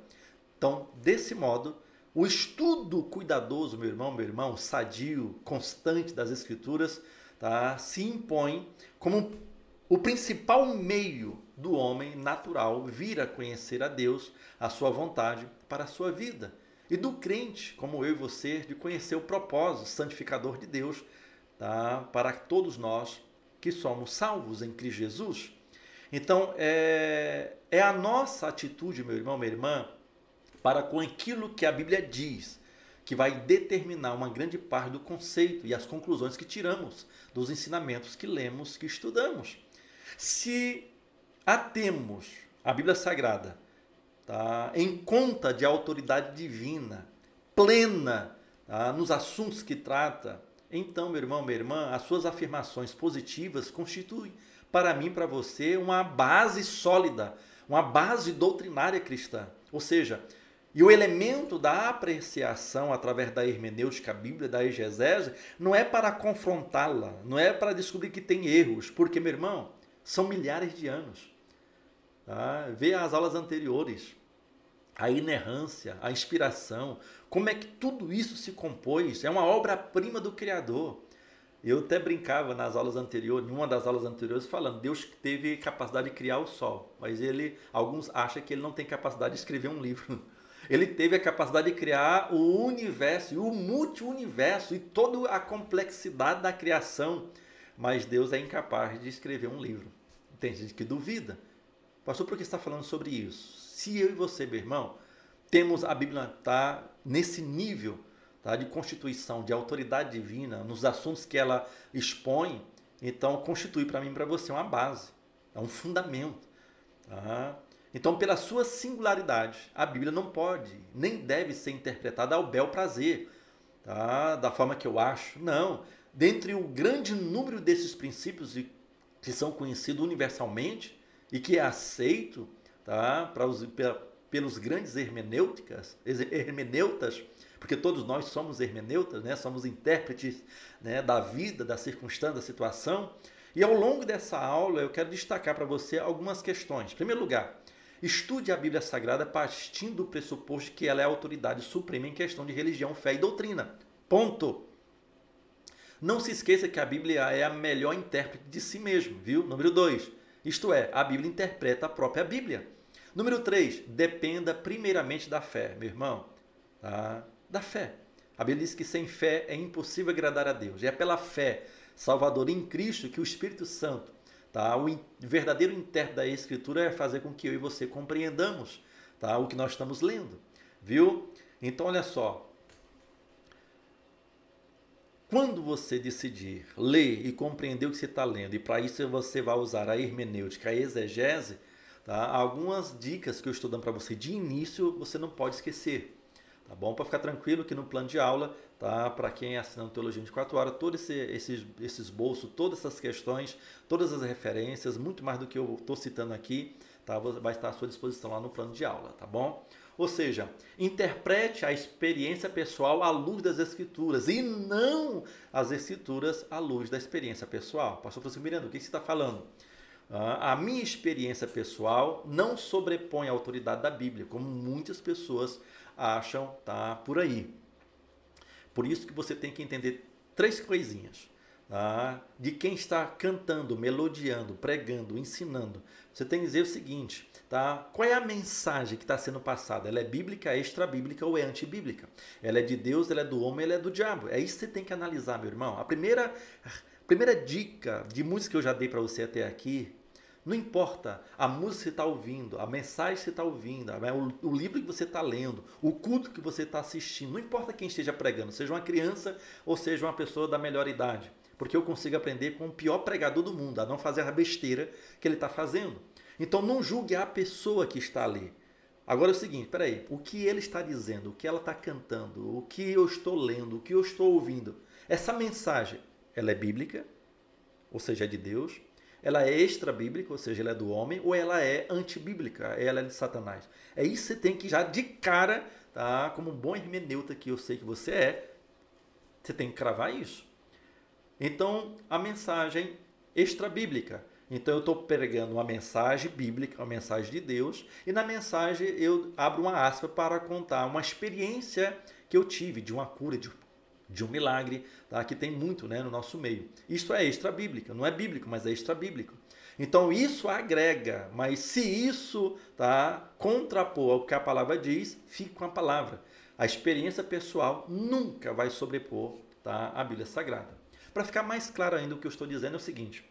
Speaker 1: Então, desse modo, o estudo cuidadoso, meu irmão, sadio, constante das Escrituras, tá, se impõe como o principal meio do homem natural vir a conhecer a Deus, a sua vontade para a sua vida. E do crente, como eu e você, de conhecer o propósito santificador de Deus, tá, para todos nós que somos salvos em Cristo Jesus. Então, é a nossa atitude, meu irmão, minha irmã, para com aquilo que a Bíblia diz, que vai determinar uma grande parte do conceito e as conclusões que tiramos dos ensinamentos que lemos, que estudamos. Se atemos a Bíblia Sagrada, tá, em conta de autoridade divina, plena, tá, nos assuntos que trata, então, meu irmão, minha irmã, as suas afirmações positivas constituem para mim, para você, uma base sólida, uma base doutrinária cristã. Ou seja, e o elemento da apreciação através da hermenêutica bíblica, da exegese, não é para confrontá-la, não é para descobrir que tem erros, porque, meu irmão, são milhares de anos. Tá? Vê as aulas anteriores, a inerrância, a inspiração, como é que tudo isso se compôs, é uma obra-prima do Criador. Eu até brincava nas aulas anteriores, em uma das aulas anteriores, falando, Deus teve capacidade de criar o sol, mas alguns acham que ele não tem capacidade de escrever um livro. Ele teve a capacidade de criar o universo, e o multi-universo, e toda a complexidade da criação, mas Deus é incapaz de escrever um livro. Tem gente que duvida. Pastor, por que está falando sobre isso? Se eu e você, meu irmão, temos a Bíblia tá nesse nível, tá, de constituição, de autoridade divina, nos assuntos que ela expõe, então constitui para mim e para você uma base, é um fundamento. Tá? Então, pela sua singularidade, a Bíblia não pode, nem deve ser interpretada ao bel prazer, tá, da forma que eu acho. Não. Dentre o grande número desses princípios que são conhecidos universalmente e que é aceito, tá, pelos grandes hermeneutas, porque todos nós somos hermeneutas, né? Somos intérpretes, né, da vida, da circunstância, da situação. E ao longo dessa aula eu quero destacar para você algumas questões. Em primeiro lugar, estude a Bíblia Sagrada partindo do pressuposto que ela é a autoridade suprema em questão de religião, fé e doutrina. Ponto. Não se esqueça que a Bíblia é a melhor intérprete de si mesmo, viu? Número 2, isto é, a Bíblia interpreta a própria Bíblia. Número 3, dependa primeiramente da fé, meu irmão, tá? Da fé. A Bíblia diz que sem fé é impossível agradar a Deus. E é pela fé salvadora em Cristo que o Espírito Santo, tá, o verdadeiro intérprete da Escritura, é fazer com que eu e você compreendamos, tá, o que nós estamos lendo, viu? Então, olha só. Quando você decidir ler e compreender o que você está lendo, e para isso você vai usar a hermenêutica, a exegese, tá? Algumas dicas que eu estou dando para você de início, você não pode esquecer. Tá bom? Para ficar tranquilo que no plano de aula, tá? Para quem assina Teologia 24 Horas, todos esse esboço, todas essas questões, todas as referências, muito mais do que eu estou citando aqui, tá? Vai estar à sua disposição lá no plano de aula, tá bom? Ou seja, interprete a experiência pessoal à luz das Escrituras e não as Escrituras à luz da experiência pessoal. Pastor Francisco Miranda, o que você está falando? A minha experiência pessoal não sobrepõe a autoridade da Bíblia, como muitas pessoas acham, tá, por aí. Por isso que você tem que entender 3 coisinhas. Tá? De quem está cantando, melodiando, pregando, ensinando. Você tem que dizer o seguinte, tá? Qual é a mensagem que está sendo passada? Ela é bíblica, é extra-bíblica ou é antibíblica? Ela é de Deus, ela é do homem, ela é do diabo. É isso que você tem que analisar, meu irmão. A primeira dica de música que eu já dei para você até aqui, não importa a música que você está ouvindo, a mensagem que você está ouvindo, o livro que você está lendo, o culto que você está assistindo, não importa quem esteja pregando, seja uma criança ou seja uma pessoa da melhor idade, porque eu consigo aprender com o pior pregador do mundo, a não fazer a besteira que ele está fazendo. Então não julgue a pessoa que está ali. Agora é o seguinte, peraí, o que ele está dizendo, o que ela está cantando, o que eu estou lendo, o que eu estou ouvindo, essa mensagem, ela é bíblica, ou seja, é de Deus? Ela é extra-bíblica, ou seja, ela é do homem, ou ela é antibíblica, ela é de Satanás. É isso que você tem que já de cara, tá? Como um bom hermeneuta que eu sei que você é, você tem que cravar isso. Então, a mensagem extra-bíblica, Então eu estou pregando uma mensagem bíblica, uma mensagem de Deus, e na mensagem eu abro uma aspa para contar uma experiência que eu tive de uma cura, de um milagre, tá? Que tem muito, né, no nosso meio. Isso é extra-bíblico, não é bíblico, mas é extra-bíblico. Então isso agrega, mas se isso, tá, contrapor ao que a palavra diz, fique com a palavra. A experiência pessoal nunca vai sobrepor, tá, a Bíblia Sagrada. Para ficar mais claro ainda, o que eu estou dizendo é o seguinte: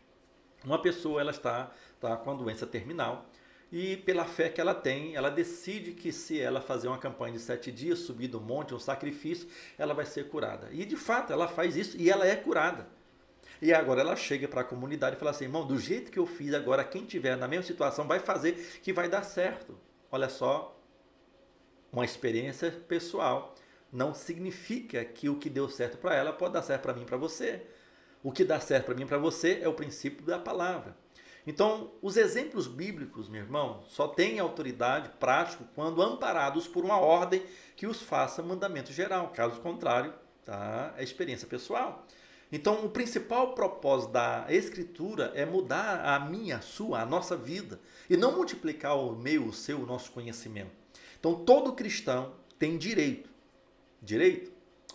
Speaker 1: uma pessoa ela está, tá, com a doença terminal e pela fé que ela tem, ela decide que se ela fazer uma campanha de 7 dias, subir do monte, um sacrifício, ela vai ser curada. E de fato ela faz isso e ela é curada. E agora ela chega para a comunidade e fala assim: irmão, do jeito que eu fiz agora, quem tiver na mesma situação vai fazer que vai dar certo. Olha só, uma experiência pessoal. Não significa que o que deu certo para ela pode dar certo para mim e para você. O que dá certo para mim e para você é o princípio da palavra. Então, os exemplos bíblicos, meu irmão, só têm autoridade prática quando amparados por uma ordem que os faça mandamento geral. Caso contrário, tá, é experiência pessoal. Então, o principal propósito da Escritura é mudar a minha, a sua, a nossa vida e não multiplicar o meu, o seu, o nosso conhecimento. Então, todo cristão tem direito,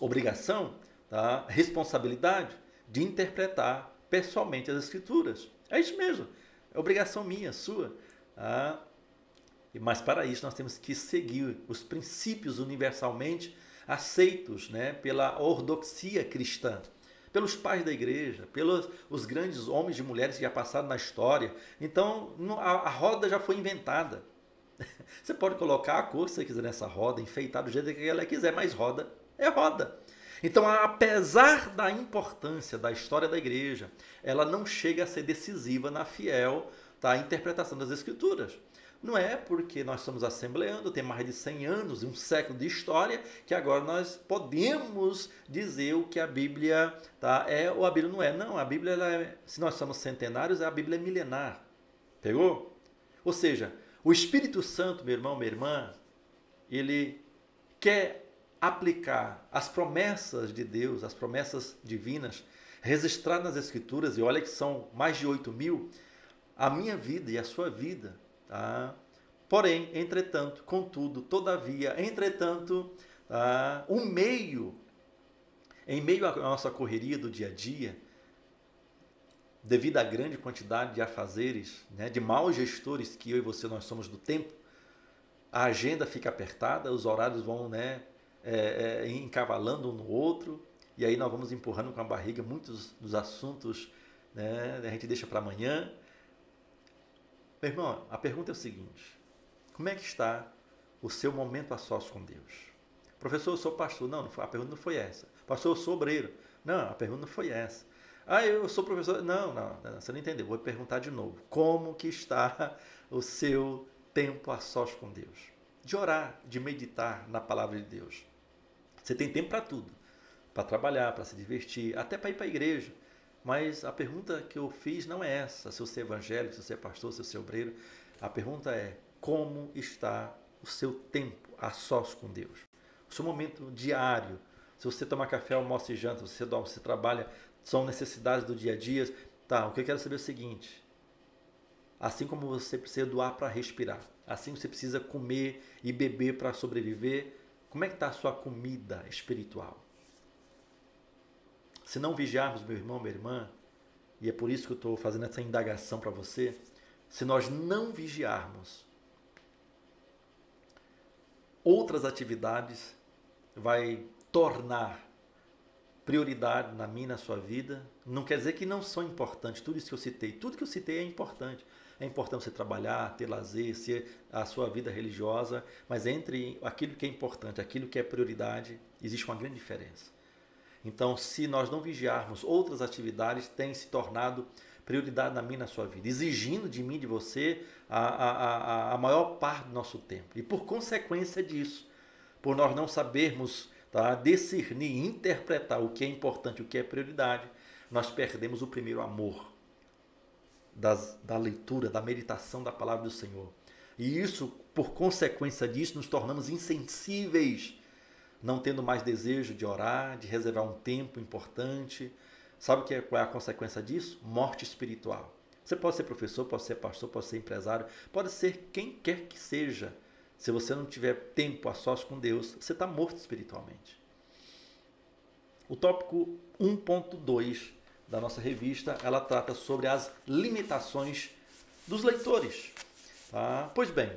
Speaker 1: obrigação, tá, responsabilidade de interpretar pessoalmente as Escrituras. É isso mesmo, é obrigação minha, sua. Tá? Mas para isso nós temos que seguir os princípios universalmente aceitos, né, pela ortodoxia cristã, pelos pais da igreja, pelos os grandes homens e mulheres que já passaram na história. Então a roda já foi inventada. Você pode colocar a cor que você quiser nessa roda, enfeitar do jeito que ela quiser, mas roda é roda. Então, apesar da importância da história da igreja, ela não chega a ser decisiva na fiel, tá, interpretação das Escrituras. Não é porque nós somos assembleando, tem mais de 100 anos, um século de história, que agora nós podemos dizer o que a Bíblia, tá, é ou a Bíblia não é. Não, a Bíblia, se nós somos centenários, a Bíblia é milenar. Pegou? Ou seja, o Espírito Santo, meu irmão, minha irmã, ele quer aplicar as promessas de Deus, as promessas divinas, registradas nas Escrituras, e olha que são mais de 8.000, a minha vida e a sua vida. Tá? Porém, entretanto, contudo, todavia, entretanto, tá? Em meio à nossa correria do dia a dia, devido à grande quantidade de afazeres, né, de maus gestores que eu e você nós somos do tempo, a agenda fica apertada, os horários vão, né, encavalando um no outro, e aí nós vamos empurrando com a barriga muitos dos assuntos, né, a gente deixa para amanhã. Meu irmão, a pergunta é o seguinte: como é que está o seu momento a sós com Deus? Professor, eu sou pastor. Não, a pergunta não foi essa. Pastor, eu sou obreiro. Não, a pergunta não foi essa. Ah, eu sou professor. Não, você não entendeu. Vou perguntar de novo. Como que está o seu tempo a sós com Deus? De orar, de meditar na palavra de Deus. Você tem tempo para tudo. Para trabalhar, para se divertir, até para ir para a igreja. Mas a pergunta que eu fiz não é essa, se você é evangélico, se você é pastor, se você é obreiro. A pergunta é: como está o seu tempo a sós com Deus? O seu momento diário. Se você toma café, almoça e janta, se você dorme, se você trabalha, são necessidades do dia a dia. Tá, o que eu quero saber é o seguinte: assim como você precisa do ar para respirar, assim você precisa comer e beber para sobreviver, como é que está a sua comida espiritual? Se não vigiarmos, meu irmão, minha irmã, e é por isso que eu estou fazendo essa indagação para você, se nós não vigiarmos, outras atividades vai tornar prioridade na minha e na sua vida. Não quer dizer que não são importantes, tudo isso que eu citei. Tudo que eu citei é importante. É importante você trabalhar, ter lazer, ser a sua vida religiosa, mas entre aquilo que é importante, aquilo que é prioridade, existe uma grande diferença. Então, se nós não vigiarmos, outras atividades têm se tornado prioridade na minha e na sua vida, exigindo de mim, de você, a maior parte do nosso tempo. E por consequência disso, por nós não sabermos, tá, discernir, interpretar o que é importante, o que é prioridade, nós perdemos o primeiro amor da leitura, da meditação da palavra do Senhor. E isso, por consequência disso, nos tornamos insensíveis, não tendo mais desejo de orar, de reservar um tempo importante. Sabe qual é a consequência disso? Morte espiritual. Você pode ser professor, pode ser pastor, pode ser empresário, pode ser quem quer que seja. Se você não tiver tempo a sós com Deus, você está morto espiritualmente. O tópico 1.2 da nossa revista, ela trata sobre as limitações dos leitores. Tá? Pois bem,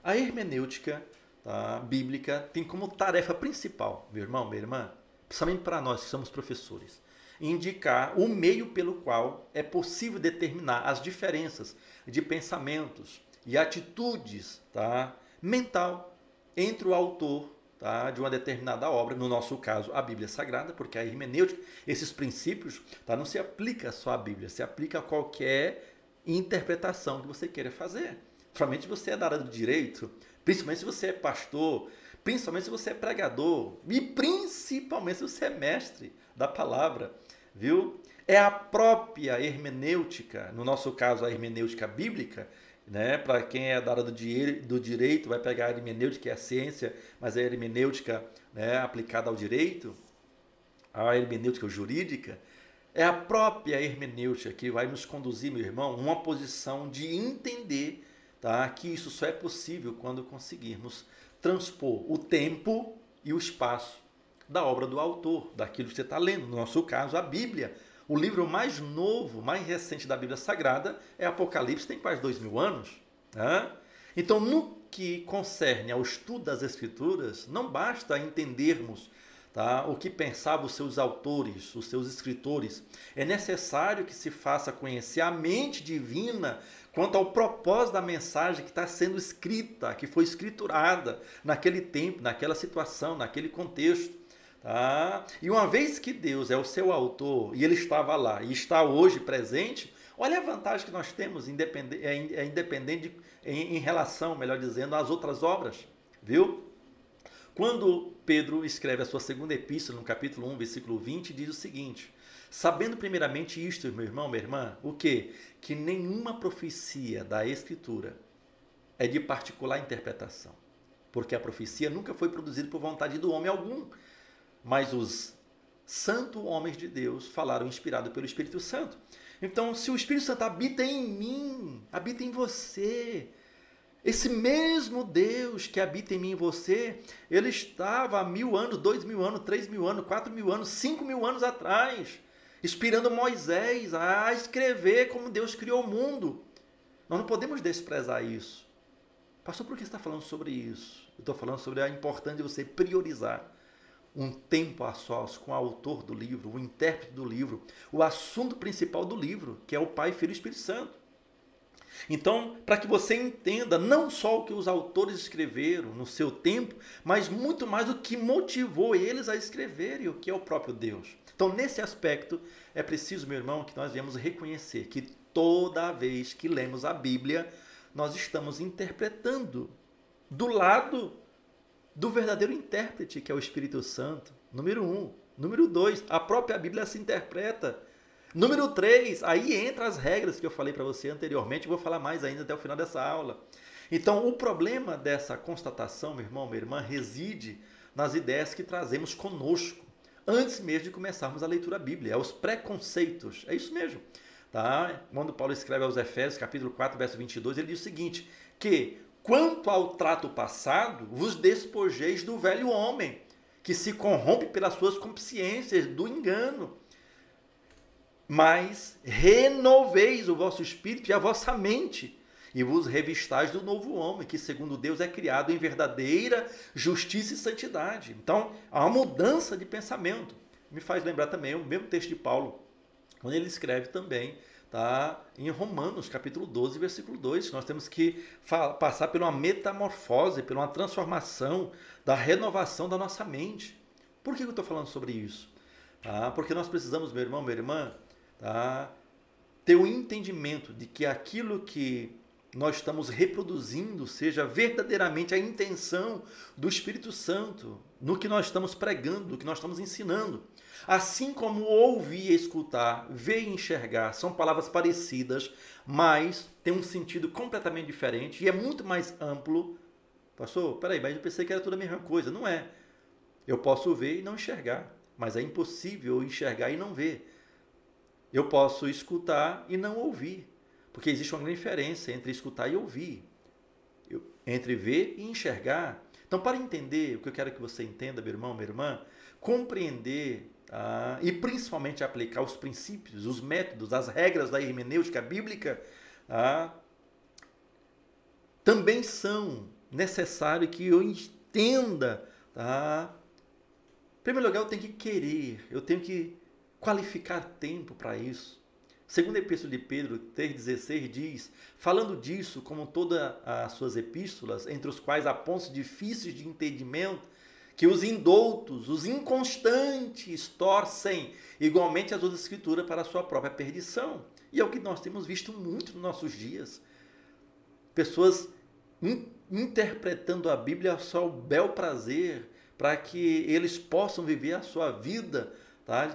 Speaker 1: a hermenêutica, tá, bíblica tem como tarefa principal, meu irmão, minha irmã, principalmente para nós que somos professores, indicar o meio pelo qual é possível determinar as diferenças de pensamentos e atitudes, tá, mental entre o autor, tá, de uma determinada obra, no nosso caso a Bíblia Sagrada, porque a hermenêutica, esses princípios, tá, não se aplica só à Bíblia, se aplica a qualquer interpretação que você queira fazer. Principalmente se você é da área do direito, principalmente se você é pastor, principalmente se você é pregador e principalmente se você é mestre da palavra, viu? É a própria hermenêutica, no nosso caso a hermenêutica bíblica, né? Para quem é da área do direito vai pegar a hermenêutica, que é a ciência, mas é a hermenêutica, né, aplicada ao direito, a hermenêutica jurídica, é a própria hermenêutica que vai nos conduzir, meu irmão, numa posição de entender, tá, que isso só é possível quando conseguirmos transpor o tempo e o espaço da obra do autor, daquilo que você está lendo. No nosso caso, a Bíblia. O livro mais novo, mais recente da Bíblia Sagrada é Apocalipse, tem quase 2000 anos. Né? Então, no que concerne ao estudo das Escrituras, não basta entendermos, tá, o que pensavam os seus autores, os seus escritores. É necessário que se faça conhecer a mente divina quanto ao propósito da mensagem que está sendo escrita, que foi escriturada naquele tempo, naquela situação, naquele contexto. Tá? E uma vez que Deus é o seu autor e ele estava lá e está hoje presente, olha a vantagem que nós temos independente em relação, melhor dizendo, às outras obras, viu? Quando Pedro escreve a sua segunda epístola, no capítulo 1, versículo 20, diz o seguinte: sabendo primeiramente isto, meu irmão, minha irmã, o quê? Que nenhuma profecia da Escritura é de particular interpretação, porque a profecia nunca foi produzida por vontade do homem algum, mas os santos homens de Deus falaram inspirado pelo Espírito Santo. Então, se o Espírito Santo habita em mim, habita em você, esse mesmo Deus que habita em mim e você, ele estava há 1000 anos, 2000 anos, 3000 anos, 4000 anos, 5000 anos atrás, inspirando Moisés a escrever como Deus criou o mundo. Nós não podemos desprezar isso. Pastor, por que você está falando sobre isso? Eu estou falando sobre a importância de você priorizar um tempo a sós com o autor do livro, o intérprete do livro, o assunto principal do livro, que é o Pai, Filho e Espírito Santo. Então, para que você entenda não só o que os autores escreveram no seu tempo, mas muito mais o que motivou eles a escreverem, o que é o próprio Deus. Então, nesse aspecto, é preciso, meu irmão, que nós venhamos reconhecer que toda vez que lemos a Bíblia, nós estamos interpretando do lado do verdadeiro intérprete, que é o Espírito Santo. Número 1. Número 2, a própria Bíblia se interpreta. Número 3, aí entra as regras que eu falei para você anteriormente, vou falar mais ainda até o final dessa aula. Então, o problema dessa constatação, meu irmão, minha irmã, reside nas ideias que trazemos conosco, antes mesmo de começarmos a leitura da Bíblia, os preconceitos, é isso mesmo. Tá? Quando Paulo escreve aos Efésios, capítulo 4, verso 22, ele diz o seguinte, que quanto ao trato passado, vos despojeis do velho homem, que se corrompe pelas suas consciências do engano. Mas renoveis o vosso espírito e a vossa mente, e vos revistais do novo homem, que segundo Deus é criado em verdadeira justiça e santidade. Então, há uma mudança de pensamento. Me faz lembrar também o mesmo texto de Paulo, quando ele escreve também, tá, em Romanos, capítulo 12, versículo 2, que nós temos que passar por uma metamorfose, por uma transformação, da renovação da nossa mente. Por que eu estou falando sobre isso? Tá? Porque nós precisamos, meu irmão, minha irmã, tá, ter o entendimento de que aquilo que nós estamos reproduzindo seja verdadeiramente a intenção do Espírito Santo, no que nós estamos pregando, no que nós estamos ensinando. Assim como ouvir e escutar, ver e enxergar, são palavras parecidas, mas tem um sentido completamente diferente e é muito mais amplo. Pastor, peraí, mas eu pensei que era tudo a mesma coisa. Não é. Eu posso ver e não enxergar, mas é impossível enxergar e não ver. Eu posso escutar e não ouvir, Porque existe uma grande diferença entre escutar e ouvir, entre ver e enxergar. Então, para entender, o que eu quero que você entenda, meu irmão, minha irmã, compreender e principalmente aplicar os princípios, os métodos, as regras da hermenêutica bíblica, também são necessários que eu entenda. Em primeiro lugar, eu tenho que querer, eu tenho que qualificar tempo para isso. Segundo a Epístola de Pedro 3,16 diz, falando disso, como todas as suas epístolas, entre os quais há pontos difíceis de entendimento, que os indoutos, os inconstantes, torcem igualmente as outras escrituras para a sua própria perdição. E é o que nós temos visto muito nos nossos dias. Pessoas interpretando a Bíblia só o bel prazer, para que eles possam viver a sua vida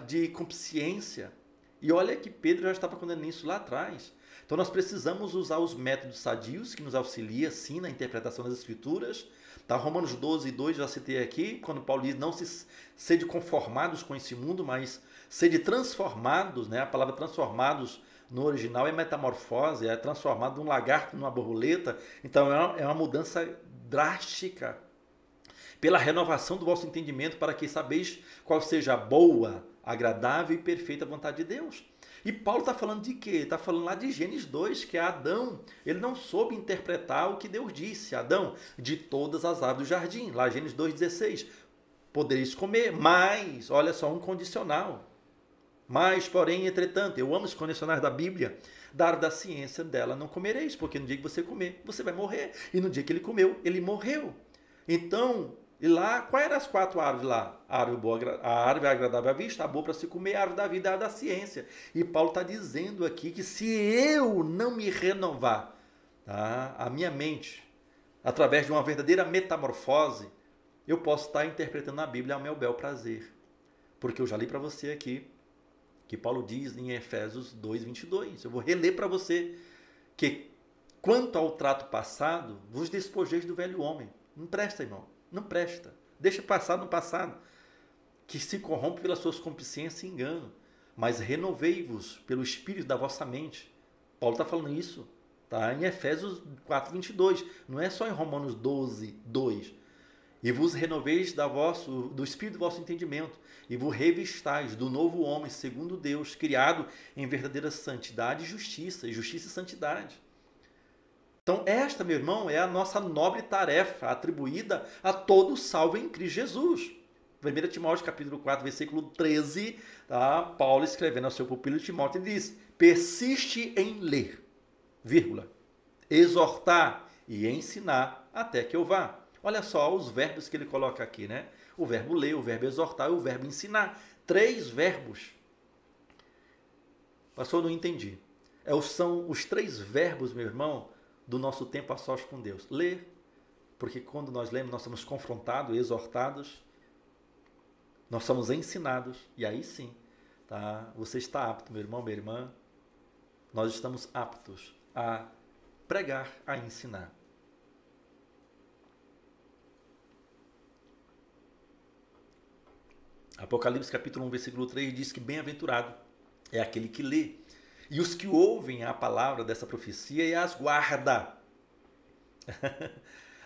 Speaker 1: de consciência. E olha que Pedro já estava condenando isso lá atrás. Então nós precisamos usar os métodos sadios que nos auxiliam, sim, na interpretação das Escrituras. Romanos 12, 2, já citei aqui, quando Paulo diz, não se sede conformados com esse mundo, mas sede transformados, né? A palavra transformados no original é metamorfose, é transformado de um lagarto numa borboleta. Então é uma mudança drástica. Pela renovação do vosso entendimento, para que sabeis qual seja a boa, agradável e perfeita vontade de Deus. E Paulo está falando de quê? Está falando lá de Gênesis 2, que é Adão. Ele não soube interpretar o que Deus disse. Adão, de todas as árvores do jardim. Lá Gênesis 2,16. Podereis comer, mas, olha só, um condicional. Mas, porém, entretanto, eu amo os condicionais da Bíblia. Da árvore da ciência dela não comereis, porque no dia que você comer, você vai morrer. E no dia que ele comeu, ele morreu. Então, e lá, quais eram as 4 árvores lá? A árvore agradável à vista, a boa para se comer, a árvore da vida, a árvore da ciência. E Paulo está dizendo aqui que se eu não me renovar a minha mente, através de uma verdadeira metamorfose, eu posso estar interpretando a Bíblia ao meu bel prazer. Porque eu já li para você aqui, que Paulo diz em Efésios 2:22. Eu vou reler para você que, quanto ao trato passado, vos despojeis do velho homem. Não presta, irmão. Não presta. Deixa passar no passado, que se corrompe pelas suas concupiscências e engano. Mas renovei-vos pelo espírito da vossa mente. Paulo está falando isso, em Efésios 4:22. Não é só em Romanos 12:2. E vos renoveis do espírito do vosso entendimento, e vos revistais do novo homem, segundo Deus, criado em verdadeira santidade e justiça e santidade. Então esta, meu irmão, é a nossa nobre tarefa atribuída a todo salvo em Cristo Jesus. 1 Timóteo capítulo 4, versículo 13, Paulo escrevendo ao seu pupilo Timóteo, ele diz, persiste em ler, vírgula, exortar e ensinar até que eu vá. Olha só os verbos que ele coloca aqui, né? O verbo ler, o verbo exortar e o verbo ensinar. 3 verbos. Pastor, não entendi. São os 3 verbos, meu irmão, do nosso tempo a sós com Deus. Ler, porque quando nós lemos, nós somos confrontados, exortados, nós somos ensinados, e aí sim, você está apto, meu irmão, minha irmã, nós estamos aptos a pregar, a ensinar. Apocalipse capítulo 1, versículo 3 diz que bem-aventurado é aquele que lê, e os que ouvem a palavra dessa profecia e as guarda.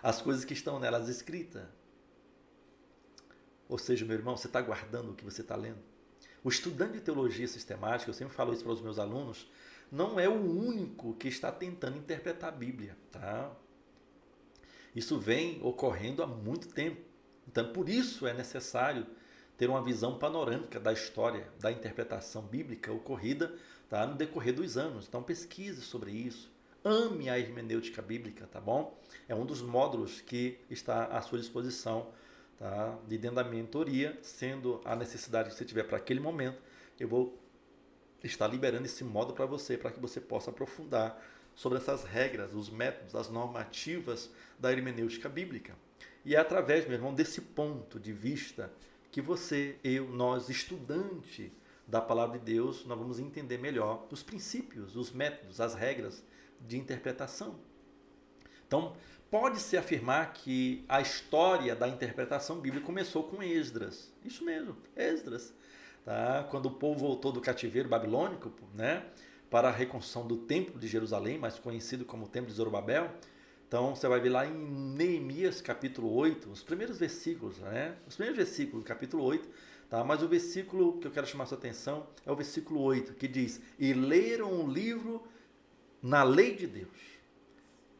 Speaker 1: As coisas que estão nelas escritas. Ou seja, meu irmão, você está guardando o que você está lendo? O estudante de teologia sistemática, eu sempre falo isso para os meus alunos, não é o único que está tentando interpretar a Bíblia. Isso vem ocorrendo há muito tempo. Então, por isso é necessário ter uma visão panorâmica da história, da interpretação bíblica ocorrida no decorrer dos anos. Então pesquise sobre isso, ame a hermenêutica bíblica, tá bom? É um dos módulos que está à sua disposição, de dentro da mentoria, sendo a necessidade que você tiver para aquele momento, eu vou estar liberando esse módulo para você, para que você possa aprofundar sobre essas regras, os métodos, as normativas da hermenêutica bíblica. E é através, meu irmão, desse ponto de vista que você, eu, nós, estudante da palavra de Deus, nós vamos entender melhor os princípios, os métodos, as regras de interpretação. Então, pode-se afirmar que a história da interpretação bíblica começou com Esdras. Isso mesmo, Esdras. Quando o povo voltou do cativeiro babilônico, né, para a reconstrução do Templo de Jerusalém, mais conhecido como Templo de Zorobabel. Então, você vai ver lá em Neemias, capítulo 8, os primeiros versículos, né? Os primeiros versículos do capítulo 8, tá? Mas o versículo que eu quero chamar a sua atenção é o versículo 8, que diz: E leram o livro na lei de Deus,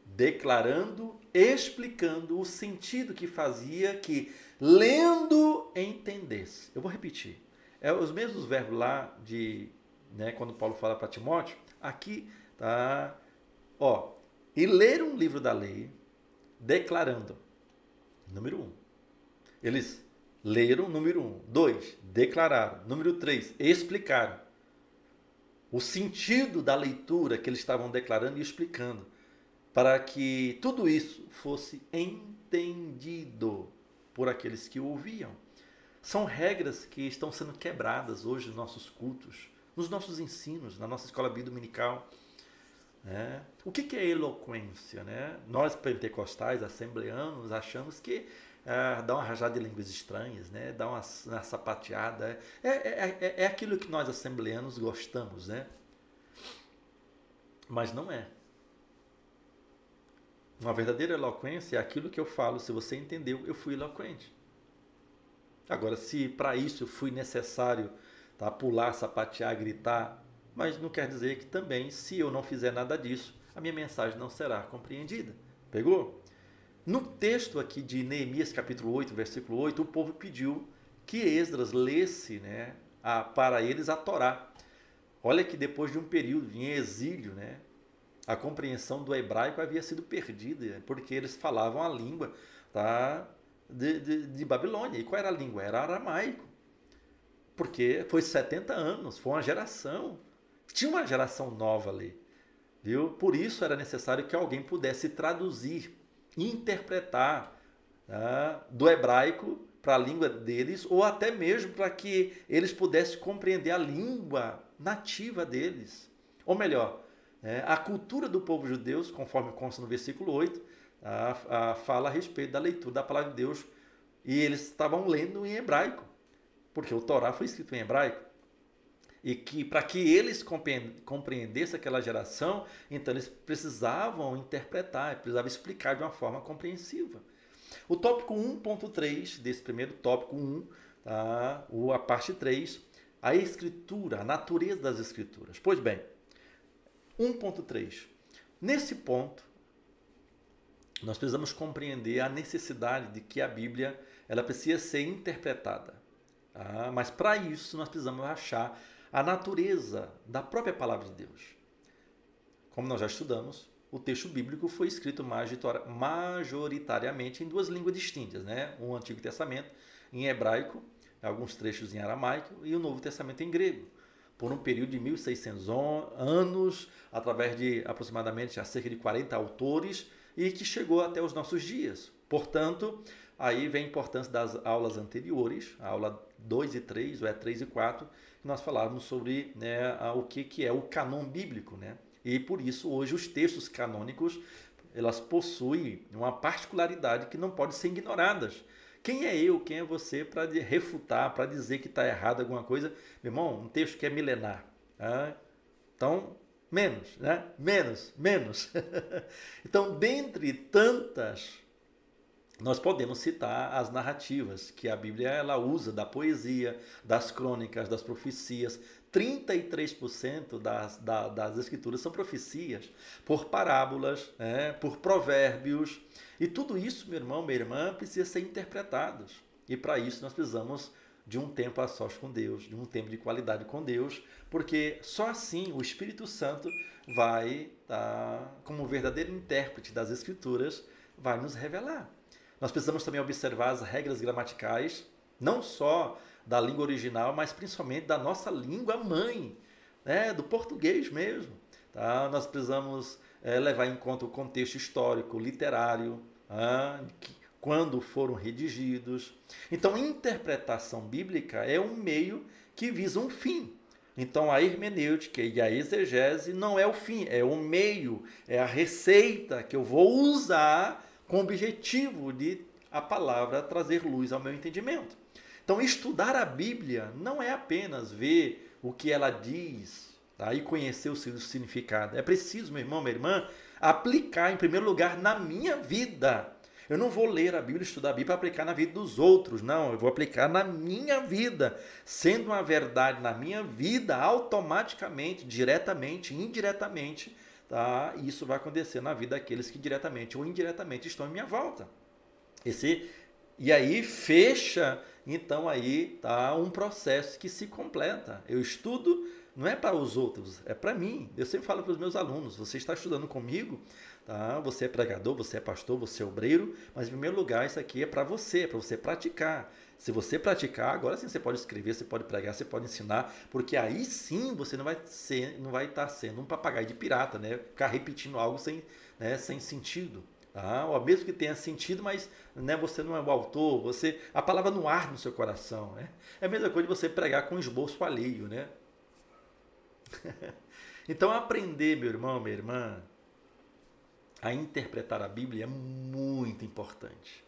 Speaker 1: declarando, explicando o sentido que fazia que, lendo, entendesse. Eu vou repetir. É os mesmos verbos lá de, né, quando Paulo fala para Timóteo, aqui tá, ó, e leram um livro da lei, declarando, número 1. Eles leram, número 1. 2, declararam. Número 3, explicaram o sentido da leitura que eles estavam declarando e explicando, para que tudo isso fosse entendido por aqueles que o ouviam. São regras que estão sendo quebradas hoje nos nossos cultos, nos nossos ensinos, na nossa escola bíblica dominical. Né? O que é eloquência? Né? Nós pentecostais, assembleanos, achamos que dá uma rajada de línguas estranhas, né? Dá uma sapateada. É aquilo que nós assembleanos gostamos, né? Mas não é. Uma verdadeira eloquência é aquilo que eu falo. Se você entendeu, eu fui eloquente. Agora, se para isso foi necessário, tá, pular, sapatear, gritar, mas não quer dizer que também, se eu não fizer nada disso, a minha mensagem não será compreendida. Pegou? No texto aqui de Neemias, capítulo 8, versículo 8, o povo pediu que Esdras lesse, né, para eles a Torá. Olha que depois de um período em exílio, né, a compreensão do hebraico havia sido perdida, porque eles falavam a língua, tá, de Babilônia. E qual era a língua? Era aramaico. Porque foi 70 anos, foi uma geração. Tinha uma geração nova ali. Viu? Por isso era necessário que alguém pudesse traduzir, interpretar, tá, do hebraico para a língua deles, ou até mesmo para que eles pudessem compreender a língua nativa deles. Ou melhor, a cultura do povo judeu, conforme consta no versículo 8, fala a respeito da leitura da palavra de Deus, e eles estavam lendo em hebraico, porque o Torá foi escrito em hebraico. E que para que eles compreendessem aquela geração, então eles precisavam interpretar, precisavam explicar de uma forma compreensiva. O tópico 1.3 desse primeiro tópico 1, tá? A parte 3, a escritura, a natureza das escrituras. Pois bem, 1.3. Nesse ponto, nós precisamos compreender a necessidade de que a Bíblia ela precisa ser interpretada. Tá? Mas para isso nós precisamos achar a natureza da própria palavra de Deus. Como nós já estudamos, o texto bíblico foi escrito majoritariamente em duas línguas distintas, né? O Antigo Testamento em hebraico, alguns trechos em aramaico, e o Novo Testamento em grego, por um período de 1600 anos, através de aproximadamente cerca de 40 autores, e que chegou até os nossos dias. Portanto, aí vem a importância das aulas anteriores, a aula 2 e 3, ou 3 e 4, que nós falávamos sobre, né, o que é o canon bíblico, né? E por isso hoje os textos canônicos elas possuem uma particularidade que não pode ser ignoradas. Quem é eu, quem é você para refutar, para dizer que está errado alguma coisa? Meu irmão, um texto que é milenar. Tá? Então, menos, né? Menos. Então, dentre tantas, nós podemos citar as narrativas que a Bíblia ela usa da poesia, das crônicas, das profecias. 33% das escrituras são profecias, por parábolas, por provérbios. E tudo isso, meu irmão, minha irmã, precisa ser interpretado. E para isso nós precisamos de um tempo a sós com Deus, de um tempo de qualidade com Deus, porque só assim o Espírito Santo vai, como verdadeiro intérprete das escrituras, vai nos revelar. Nós precisamos também observar as regras gramaticais, não só da língua original, mas principalmente da nossa língua mãe, né? Do português mesmo. Tá? Nós precisamos levar em conta o contexto histórico, literário, quando foram redigidos. Então, a interpretação bíblica é um meio que visa um fim. Então, a hermenêutica e a exegese não é o fim, é o meio, é a receita que eu vou usar com o objetivo de a palavra trazer luz ao meu entendimento. Então, estudar a Bíblia não é apenas ver o que ela diz, tá? E conhecer o seu significado. É preciso, meu irmão, minha irmã, aplicar em primeiro lugar na minha vida. Eu não vou ler a Bíblia, estudar a Bíblia para aplicar na vida dos outros, não. Eu vou aplicar na minha vida. Sendo uma verdade na minha vida, automaticamente, diretamente, indiretamente, tá? Isso vai acontecer na vida daqueles que diretamente ou indiretamente estão em minha volta. E aí fecha, então aí tá um processo que se completa. Eu estudo não é para os outros, é para mim. Eu sempre falo para os meus alunos, você está estudando comigo, tá? Você é pregador, você é pastor, você é obreiro, mas em primeiro lugar isso aqui é para você praticar. Se você praticar, agora sim você pode escrever, você pode pregar, você pode ensinar, porque aí sim você não vai estar sendo um papagaio de pirata, né? Ficar repetindo algo sem sentido. Tá? Ou mesmo que tenha sentido, mas né, você não é o autor, a palavra não arde no seu coração. Né? É a mesma coisa de você pregar com esboço alheio. Né? Então aprender, meu irmão, minha irmã, a interpretar a Bíblia é muito importante.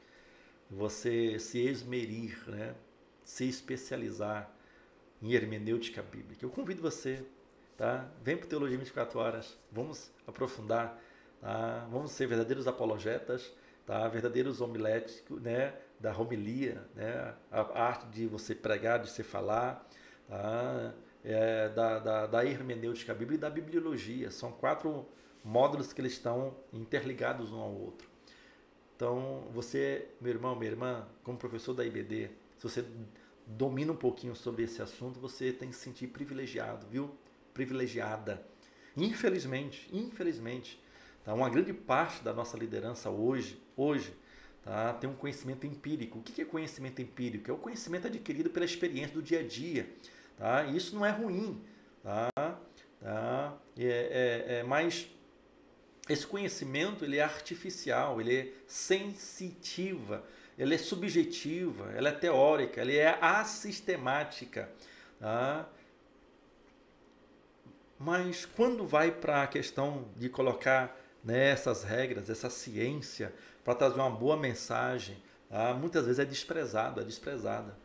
Speaker 1: Você se esmerir, né? Se especializar em hermenêutica bíblica. Eu convido você, tá? Vem para o Teologia 24 Horas, vamos aprofundar. Tá? Vamos ser verdadeiros apologetas, tá? Verdadeiros homiléticos, né? Da homilia, né? A arte de você pregar, de você falar, tá? Da hermenêutica bíblica e da bibliologia. São 4 módulos que eles estão interligados um ao outro. Então, você, meu irmão, minha irmã, como professor da IBD, se você domina um pouquinho sobre esse assunto, você tem que se sentir privilegiado, viu? Privilegiada. Infelizmente, tá? Uma grande parte da nossa liderança hoje tá? Tem um conhecimento empírico. O que é conhecimento empírico? É o conhecimento adquirido pela experiência do dia a dia. Tá? E isso não é ruim. Tá? Mas esse conhecimento ele é artificial, ele é sensitiva, ele é subjetiva, ela é teórica, ele é assistemática. Tá? Mas quando vai para a questão de colocar essas regras, essa ciência, para trazer uma boa mensagem, muitas vezes é desprezada.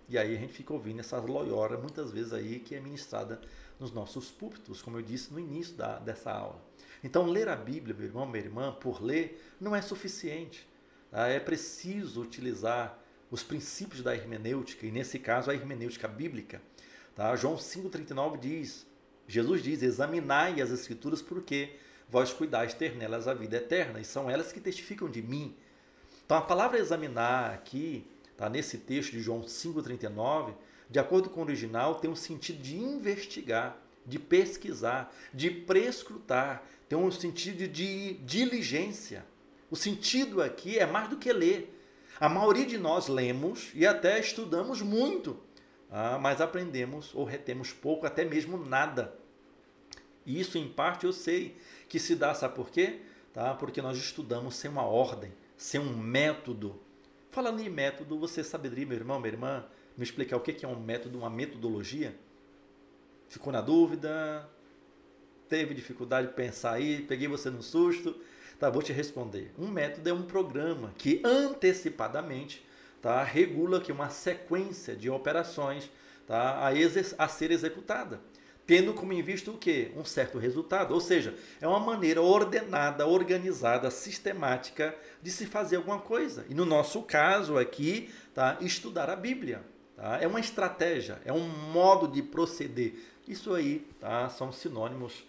Speaker 1: E aí a gente fica ouvindo essas loioras, muitas vezes aí que é ministrada nos nossos púlpitos, como eu disse no início dessa aula. Então ler a Bíblia, meu irmão, minha irmã, por ler, não é suficiente. É preciso utilizar os princípios da hermenêutica, e nesse caso a hermenêutica bíblica. João 5,39 diz, Jesus diz, examinai as Escrituras porque vós cuidais ter nelas a vida eterna, e são elas que testificam de mim. Então a palavra examinar aqui, nesse texto de João 5,39, de acordo com o original, tem um sentido de investigar, de pesquisar, de prescrutar, tem um sentido de diligência. O sentido aqui é mais do que ler. A maioria de nós lemos e até estudamos muito, mas aprendemos ou retemos pouco, até mesmo nada. E isso, em parte, eu sei que se dá, sabe por quê? Porque nós estudamos sem uma ordem, sem um método. Falando em método, você saberia, meu irmão, minha irmã, me explicar o que é um método, uma metodologia? Ficou na dúvida? Teve dificuldade de pensar aí? Peguei você no susto? Vou te responder. Um método é um programa que antecipadamente regula aqui uma sequência de operações a ser executada, tendo como em vista o quê? Um certo resultado. Ou seja, é uma maneira ordenada, organizada, sistemática de se fazer alguma coisa. E no nosso caso aqui, estudar a Bíblia. É uma estratégia, é um modo de proceder. Isso aí são sinônimos,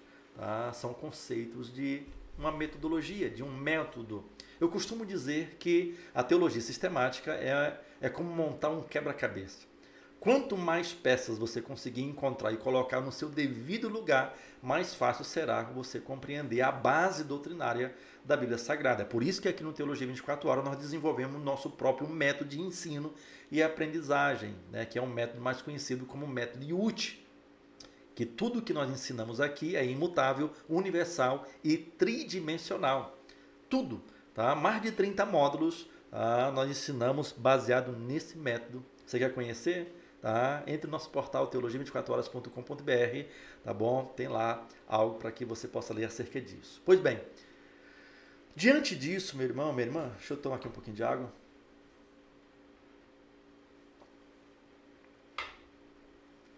Speaker 1: são conceitos de uma metodologia, de um método. Eu costumo dizer que a teologia sistemática é como montar um quebra-cabeça. Quanto mais peças você conseguir encontrar e colocar no seu devido lugar, mais fácil será você compreender a base doutrinária da Bíblia Sagrada. É por isso que aqui no Teologia 24 Horas nós desenvolvemos o nosso próprio método de ensino e aprendizagem, que é um método mais conhecido como método IUT, que tudo que nós ensinamos aqui é imutável, universal e tridimensional. Tudo. Mais de 30 módulos nós ensinamos baseado nesse método. Você quer conhecer? Entre no nosso portal teologia24horas.com.br, tá bom? Tem lá algo para que você possa ler acerca disso. Pois bem, diante disso, meu irmão, minha irmã, deixa eu tomar aqui um pouquinho de água.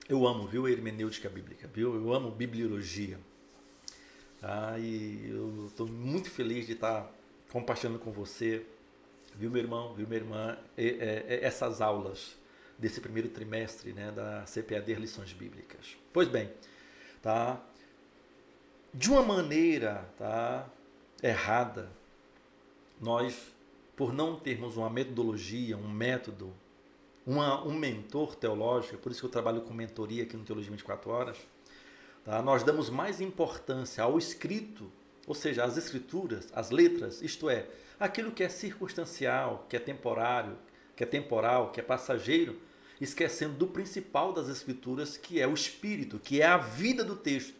Speaker 1: Eu amo, viu, a hermenêutica bíblica, viu? Eu amo bibliologia. Tá? E eu estou muito feliz de estar compartilhando com você, viu, meu irmão, viu, minha irmã, essas aulas desse primeiro trimestre, né, da CPAD Lições Bíblicas. Pois bem, tá? De uma maneira, tá, errada, nós, por não termos uma metodologia, um método, um mentor teológico, por isso que eu trabalho com mentoria aqui no Teologia 24 Horas, tá? Nós damos mais importância ao escrito, ou seja, às escrituras, às letras, isto é, aquilo que é circunstancial, que é temporário, que é temporal, que é passageiro, esquecendo do principal das escrituras, que é o espírito, que é a vida do texto,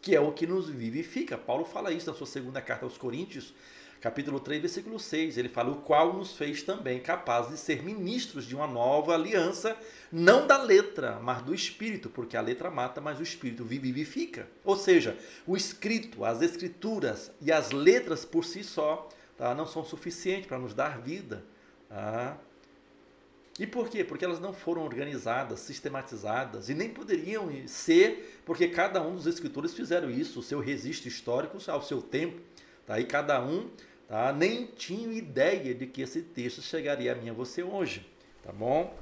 Speaker 1: que é o que nos vivifica. Paulo fala isso na sua segunda carta aos Coríntios, capítulo 3, versículo 6. Ele fala, o qual nos fez também capazes de ser ministros de uma nova aliança, não da letra, mas do espírito, porque a letra mata, mas o espírito vivifica. Ou seja, o escrito, as escrituras e as letras por si só, tá, não são suficientes para nos dar vida. Tá? E por quê? Porque elas não foram organizadas, sistematizadas, e nem poderiam ser, porque cada um dos escritores fizeram isso, o seu registro histórico ao seu tempo, tá? E cada um, tá, nem tinha ideia de que esse texto chegaria a mim e a você hoje, tá bom?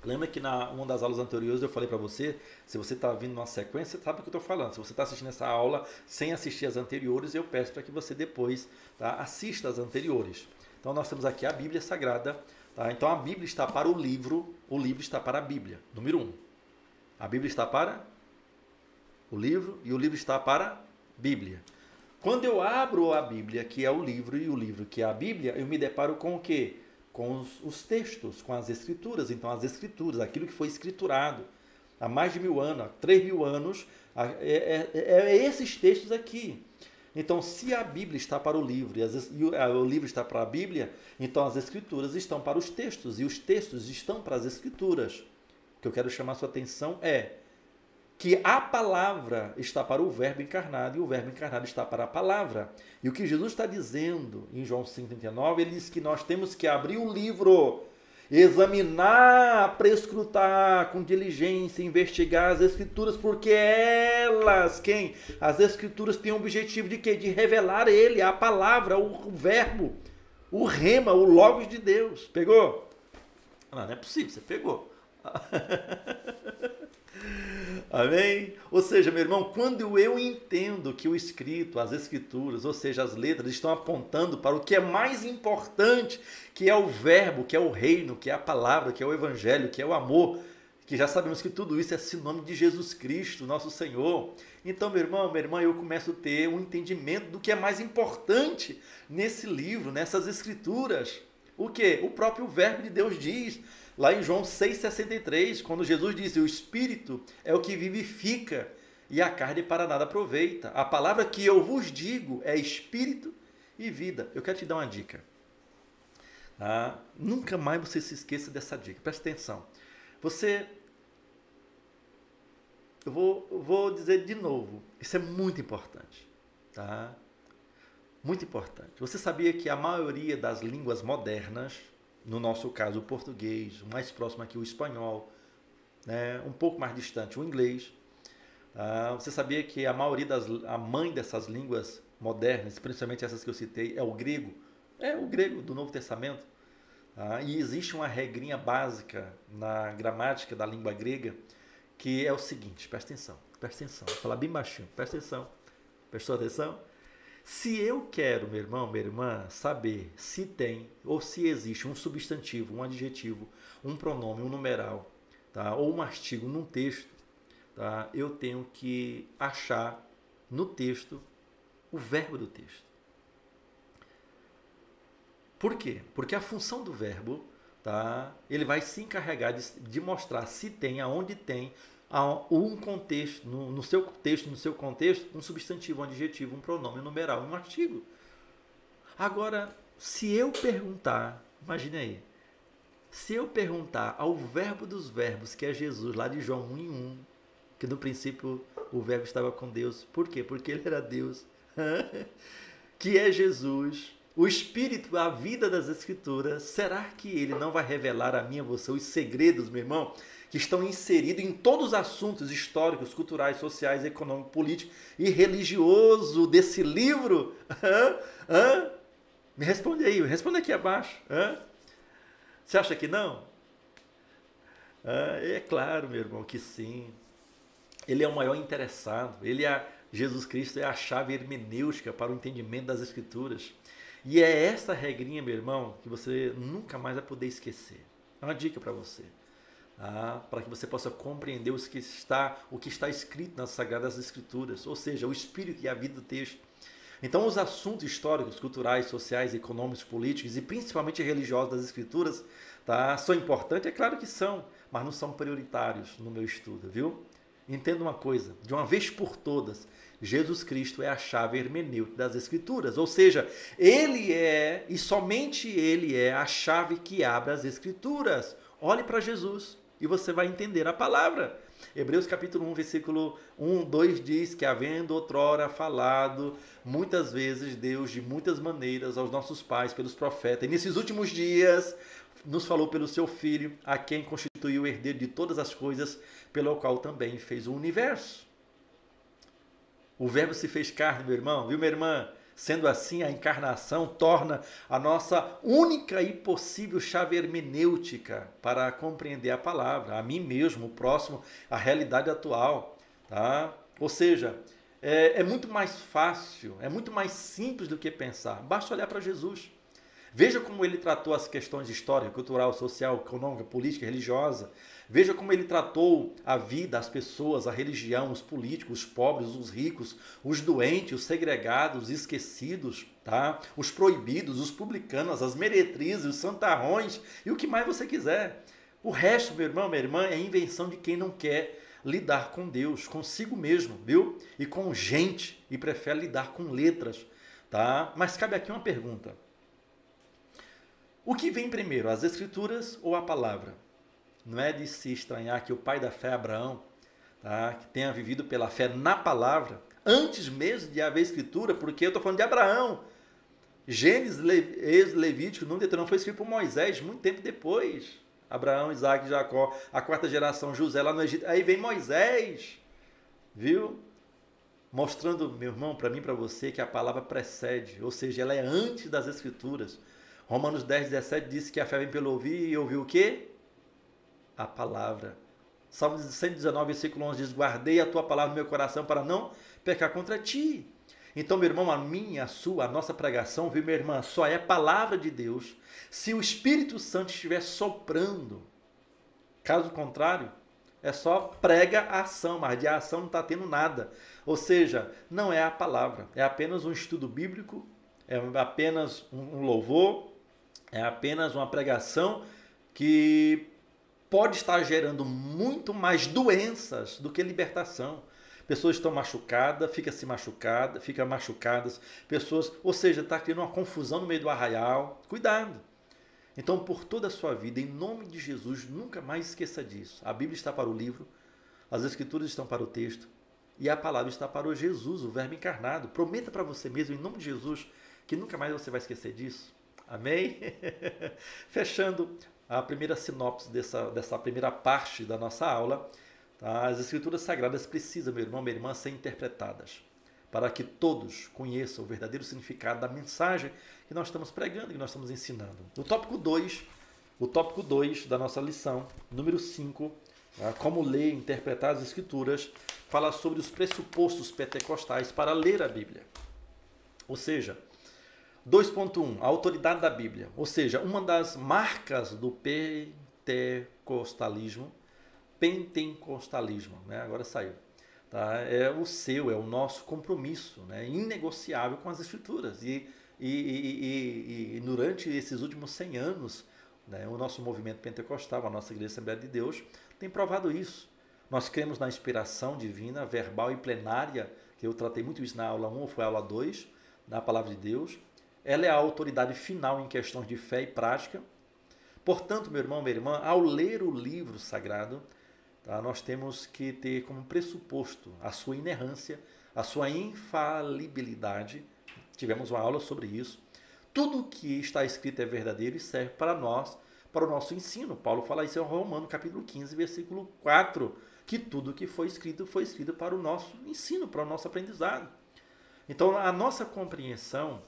Speaker 1: Lembra que na uma das aulas anteriores eu falei para você, se você está vindo numa sequência, você sabe o que eu estou falando. Se você está assistindo essa aula sem assistir as anteriores, eu peço para que você depois, tá, assista as anteriores. Então nós temos aqui a Bíblia Sagrada. Tá? Então a Bíblia está para o livro está para a Bíblia. Número 1. A Bíblia está para o livro e o livro está para a Bíblia. Quando eu abro a Bíblia, que é o livro, e o livro, que é a Bíblia, eu me deparo com o quê? Com os textos, com as escrituras. Então as escrituras, aquilo que foi escriturado há mais de 1000 anos, há 3000 anos, é esses textos aqui. Então, se a Bíblia está para o livro e o livro está para a Bíblia, então as escrituras estão para os textos e os textos estão para as escrituras. O que eu quero chamar a sua atenção é que a palavra está para o verbo encarnado e o verbo encarnado está para a palavra. E o que Jesus está dizendo em João 5,39, ele diz que nós temos que abrir o livro, examinar, prescrutar com diligência, investigar as escrituras, porque elas, as escrituras têm o objetivo de quê? De revelar ele, a palavra, o verbo, o rema, o logos de Deus. Pegou? Não é possível, você pegou. Amém? Ou seja, meu irmão, quando eu entendo que o escrito, as escrituras, ou seja, as letras, estão apontando para o que é mais importante, que é o verbo, que é o reino, que é a palavra, que é o evangelho, que é o amor, que já sabemos que tudo isso é sinônimo de Jesus Cristo, nosso Senhor. Então, meu irmão, minha irmã, eu começo a ter um entendimento do que é mais importante nesse livro, nessas escrituras. O quê? O próprio verbo de Deus diz, lá em João 6,63, quando Jesus diz, o Espírito é o que vivifica e a carne para nada aproveita. A palavra que eu vos digo é Espírito e vida. Eu quero te dar uma dica. Nunca mais você se esqueça dessa dica. Presta atenção. Eu vou dizer de novo. Isso é muito importante. Tá? Muito importante. Você sabia que a maioria das línguas modernas, no nosso caso o português, o mais próximo aqui o espanhol, né, um pouco mais distante o inglês, você sabia que a mãe dessas línguas modernas, principalmente essas que eu citei, é o grego? É o grego do Novo Testamento. E existe uma regrinha básica na gramática da língua grega, que é o seguinte, presta atenção, vou falar bem baixinho, presta atenção, prestou atenção? Se eu quero, meu irmão, minha irmã, saber se tem ou se existe um substantivo, um adjetivo, um pronome, um numeral, tá, ou um artigo num texto, tá, eu tenho que achar no texto o verbo do texto. Por quê? Porque a função do verbo, tá, ele vai se encarregar de mostrar se tem, aonde tem, um contexto, no seu texto, no seu contexto, um substantivo, um adjetivo, um pronome, um numeral, um artigo. Agora, se eu perguntar, imagine aí, se eu perguntar ao verbo dos verbos, que é Jesus, lá de João 1:1, que no princípio o verbo estava com Deus, por quê? Porque ele era Deus, que é Jesus, o Espírito, a vida das Escrituras, será que ele não vai revelar a mim e a você os segredos, meu irmão, que estão inseridos em todos os assuntos históricos, culturais, sociais, econômicos, políticos e religiosos desse livro? Me responde aí, responde aqui abaixo. Você acha que não? É claro, meu irmão, que sim. Ele é o maior interessado. Jesus Cristo é a chave hermenêutica para o entendimento das Escrituras. E é essa regrinha, meu irmão, que você nunca mais vai poder esquecer. É uma dica para você. Para que você possa compreender o que está escrito nas Sagradas Escrituras. Ou seja, o espírito e a vida do texto. Então, os assuntos históricos, culturais, sociais, econômicos, políticos e principalmente religiosos das Escrituras, são importantes? É claro que são, mas não são prioritários no meu estudo, viu? Entenda uma coisa, de uma vez por todas, Jesus Cristo é a chave hermenêutica das Escrituras, ou seja, Ele é, e somente Ele é a chave que abre as Escrituras. Olhe para Jesus e você vai entender a palavra. Hebreus capítulo 1, versículo 1, 2 diz que havendo outrora falado muitas vezes Deus de muitas maneiras aos nossos pais pelos profetas, e nesses últimos dias nos falou pelo seu Filho, a quem constituiu o herdeiro de todas as coisas, pelo qual também fez o universo. O verbo se fez carne, meu irmão, viu, minha irmã? Sendo assim, a encarnação torna a nossa única e possível chave hermenêutica para compreender a palavra, a mim mesmo, o próximo, a realidade atual. Ou seja, é muito mais fácil, é muito mais simples do que pensar. Basta olhar para Jesus. Veja como ele tratou as questões históricas, cultural, social, econômica, política, religiosa. Veja como ele tratou a vida, as pessoas, a religião, os políticos, os pobres, os ricos, os doentes, os segregados, os esquecidos, os proibidos, os publicanos, as meretrizes, os santarrões e o que mais você quiser. O resto, meu irmão, minha irmã, é invenção de quem não quer lidar com Deus, consigo mesmo, viu? E com gente, e prefere lidar com letras, Mas cabe aqui uma pergunta. O que vem primeiro, as Escrituras ou a palavra? Não é de se estranhar que o pai da fé, Abraão, que tenha vivido pela fé na palavra, antes mesmo de haver Escritura, porque eu estou falando de Abraão. Gênesis, Levítico, Número, Deuteronômio foi escrito por Moisés, muito tempo depois. Abraão, Isaac, Jacó, a quarta geração, José lá no Egito. Aí vem Moisés, viu? Mostrando, meu irmão, para mim e para você, que a palavra precede, ou seja, ela é antes das Escrituras. Romanos 10, 17 diz que a fé vem pelo ouvir, e ouvir o quê? A palavra. Salmo 119, versículo 11 diz, guardei a tua palavra no meu coração para não pecar contra ti. Então, meu irmão, a minha, a sua, a nossa pregação, viu, minha irmã, só é palavra de Deus se o Espírito Santo estiver soprando. Caso contrário, é só prega a ação, mas de ação não está tendo nada. Ou seja, não é a palavra, é apenas um estudo bíblico, é apenas um louvor, é apenas uma pregação que pode estar gerando muito mais doenças do que libertação. Pessoas estão machucadas, ficam machucadas, pessoas, ou seja, está criando uma confusão no meio do arraial. Cuidado! Então, por toda a sua vida, em nome de Jesus, nunca mais esqueça disso. A Bíblia está para o livro, as Escrituras estão para o texto, e a palavra está para o Jesus, o Verbo encarnado. Prometa para você mesmo, em nome de Jesus, que nunca mais você vai esquecer disso. Amém? Fechando a primeira sinopse dessa primeira parte da nossa aula, as Escrituras Sagradas precisam, meu irmão, minha irmã, ser interpretadas para que todos conheçam o verdadeiro significado da mensagem que nós estamos pregando, que nós estamos ensinando. O tópico 2 da nossa lição, número 5, como ler e interpretar as Escrituras, fala sobre os pressupostos pentecostais para ler a Bíblia. Ou seja, 2.1, a autoridade da Bíblia. Ou seja, uma das marcas do pentecostalismo, agora saiu, é o nosso compromisso, inegociável com as Escrituras. E durante esses últimos 100 anos, o nosso movimento pentecostal, a nossa Igreja Assembleia de Deus, tem provado isso. Nós cremos na inspiração divina, verbal e plenária, que eu tratei muito isso na aula 1, ou foi a aula 2, da Palavra de Deus. Ela é a autoridade final em questões de fé e prática. Portanto, meu irmão, minha irmã, ao ler o livro sagrado, nós temos que ter como pressuposto a sua inerrância, a sua infalibilidade. Tivemos uma aula sobre isso. Tudo que está escrito é verdadeiro e serve para nós, para o nosso ensino. Paulo fala isso em Romanos capítulo 15, versículo 4, que tudo que foi escrito para o nosso ensino, para o nosso aprendizado. Então, a nossa compreensão,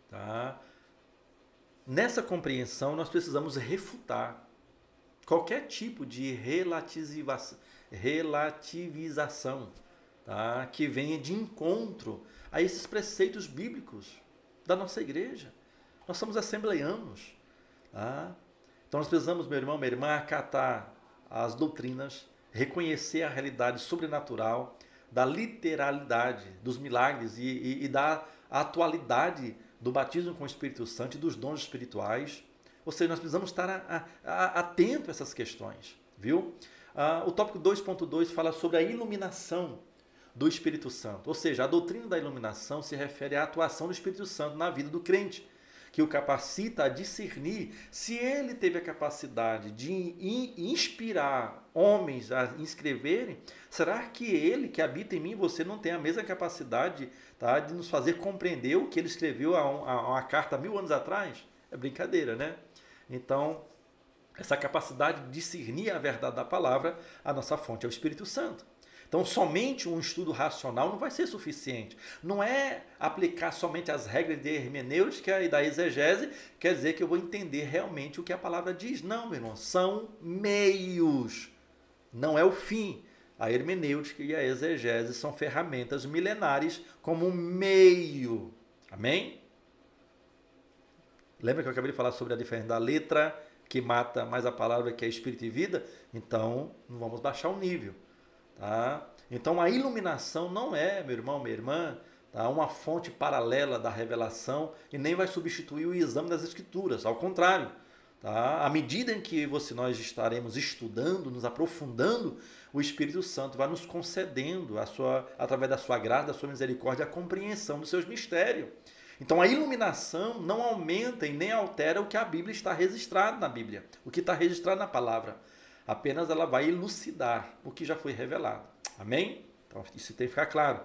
Speaker 1: tá? Nessa compreensão, nós precisamos refutar qualquer tipo de relativização, tá? Que venha de encontro a esses preceitos bíblicos da nossa igreja. Nós somos assembleianos. Tá? Então nós precisamos, meu irmão, minha irmã, acatar as doutrinas, reconhecer a realidade sobrenatural, da literalidade dos milagres e da atualidade do batismo com o Espírito Santo e dos dons espirituais. Ou seja, nós precisamos estar atento a essas questões, viu? O tópico 2.2 fala sobre a iluminação do Espírito Santo. Ou seja, a doutrina da iluminação se refere à atuação do Espírito Santo na vida do crente, que o capacita a discernir se ele teve a capacidade de inspirar homens a escreverem. Será que ele que habita em mim e você não tem a mesma capacidade, tá, de nos fazer compreender o que ele escreveu a uma carta 1000 anos atrás? É brincadeira, né? Então, essa capacidade de discernir a verdade da palavra, a nossa fonte é o Espírito Santo. Então, somente um estudo racional não vai ser suficiente. Não é aplicar somente as regras de hermenêutica e da exegese, quer dizer que eu vou entender realmente o que a palavra diz. Não, meu irmão, são meios, não é o fim. A hermenêutica e a exegese são ferramentas milenares como um meio. Amém? Lembra que eu acabei de falar sobre a diferença da letra que mata, mais a palavra que é espírito e vida? Então, não vamos baixar o nível. Tá? Então a iluminação não é, meu irmão, minha irmã, tá, uma fonte paralela da revelação e nem vai substituir o exame das escrituras, ao contrário. Tá? À medida em que nós estaremos estudando, nos aprofundando, o Espírito Santo vai nos concedendo, através da sua graça, da sua misericórdia, a compreensão dos seus mistérios. Então a iluminação não aumenta e nem altera o que a Bíblia está registrado na Bíblia, o que está registrado na palavra. Apenas ela vai elucidar o que já foi revelado. Amém? Então isso tem que ficar claro.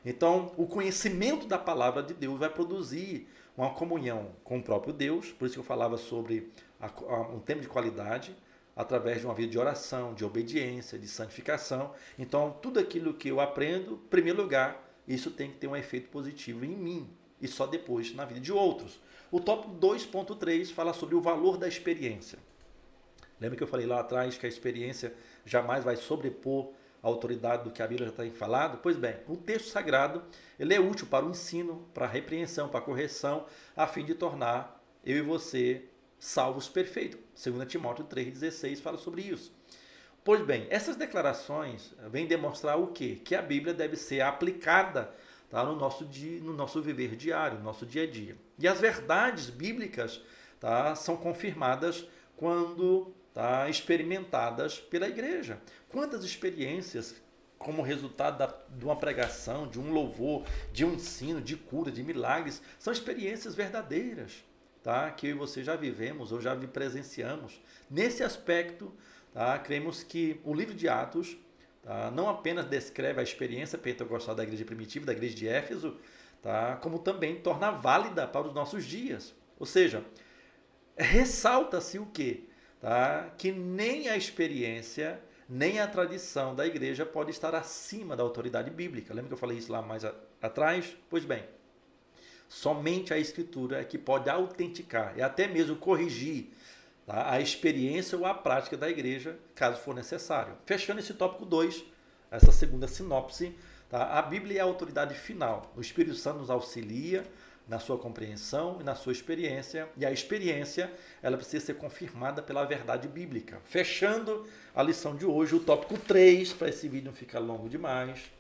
Speaker 1: Então o conhecimento da palavra de Deus vai produzir uma comunhão com o próprio Deus. Por isso que eu falava sobre um tempo de qualidade, através de uma vida de oração, de obediência, de santificação. Então tudo aquilo que eu aprendo, em primeiro lugar, isso tem que ter um efeito positivo em mim e só depois na vida de outros. O tópico 2.3 fala sobre o valor da experiência. Lembra que eu falei lá atrás que a experiência jamais vai sobrepor a autoridade do que a Bíblia já tem falado? Pois bem, o texto sagrado ele é útil para o ensino, para a repreensão, para a correção, a fim de tornar eu e você salvos perfeitos. 2 Timóteo 3,16 fala sobre isso. Pois bem, essas declarações vêm demonstrar o quê? Que a Bíblia deve ser aplicada, tá, no nosso viver diário, no nosso dia a dia. E as verdades bíblicas, tá, são confirmadas quando experimentadas pela igreja. Quantas experiências, como resultado de uma pregação, de um louvor, de um ensino, de cura, de milagres, são experiências verdadeiras, tá? Que eu e você já vivemos ou já presenciamos. Nesse aspecto, tá, cremos que o livro de Atos, tá, não apenas descreve a experiência pentecostal da igreja primitiva, da igreja de Éfeso, tá, como também torna válida para os nossos dias. Ou seja, ressalta-se o quê? Tá? Que nem a experiência, nem a tradição da igreja pode estar acima da autoridade bíblica. Lembra que eu falei isso lá mais atrás? Pois bem, somente a Escritura é que pode autenticar e até mesmo corrigir, tá, a experiência ou a prática da igreja, caso for necessário. Fechando esse tópico 2, essa segunda sinopse, tá? A Bíblia é a autoridade final. O Espírito Santo nos auxilia na sua compreensão e na sua experiência, e a experiência ela precisa ser confirmada pela verdade bíblica. Fechando a lição de hoje, o tópico 3, para esse vídeo não ficar longo demais,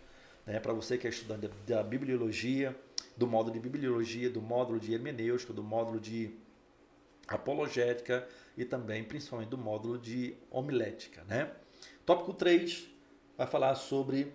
Speaker 1: né, para você que é estudante da bibliologia, do módulo de bibliologia, do módulo de hermenêutica, do módulo de apologética e também, principalmente, do módulo de homilética. Né? Tópico 3 vai falar sobre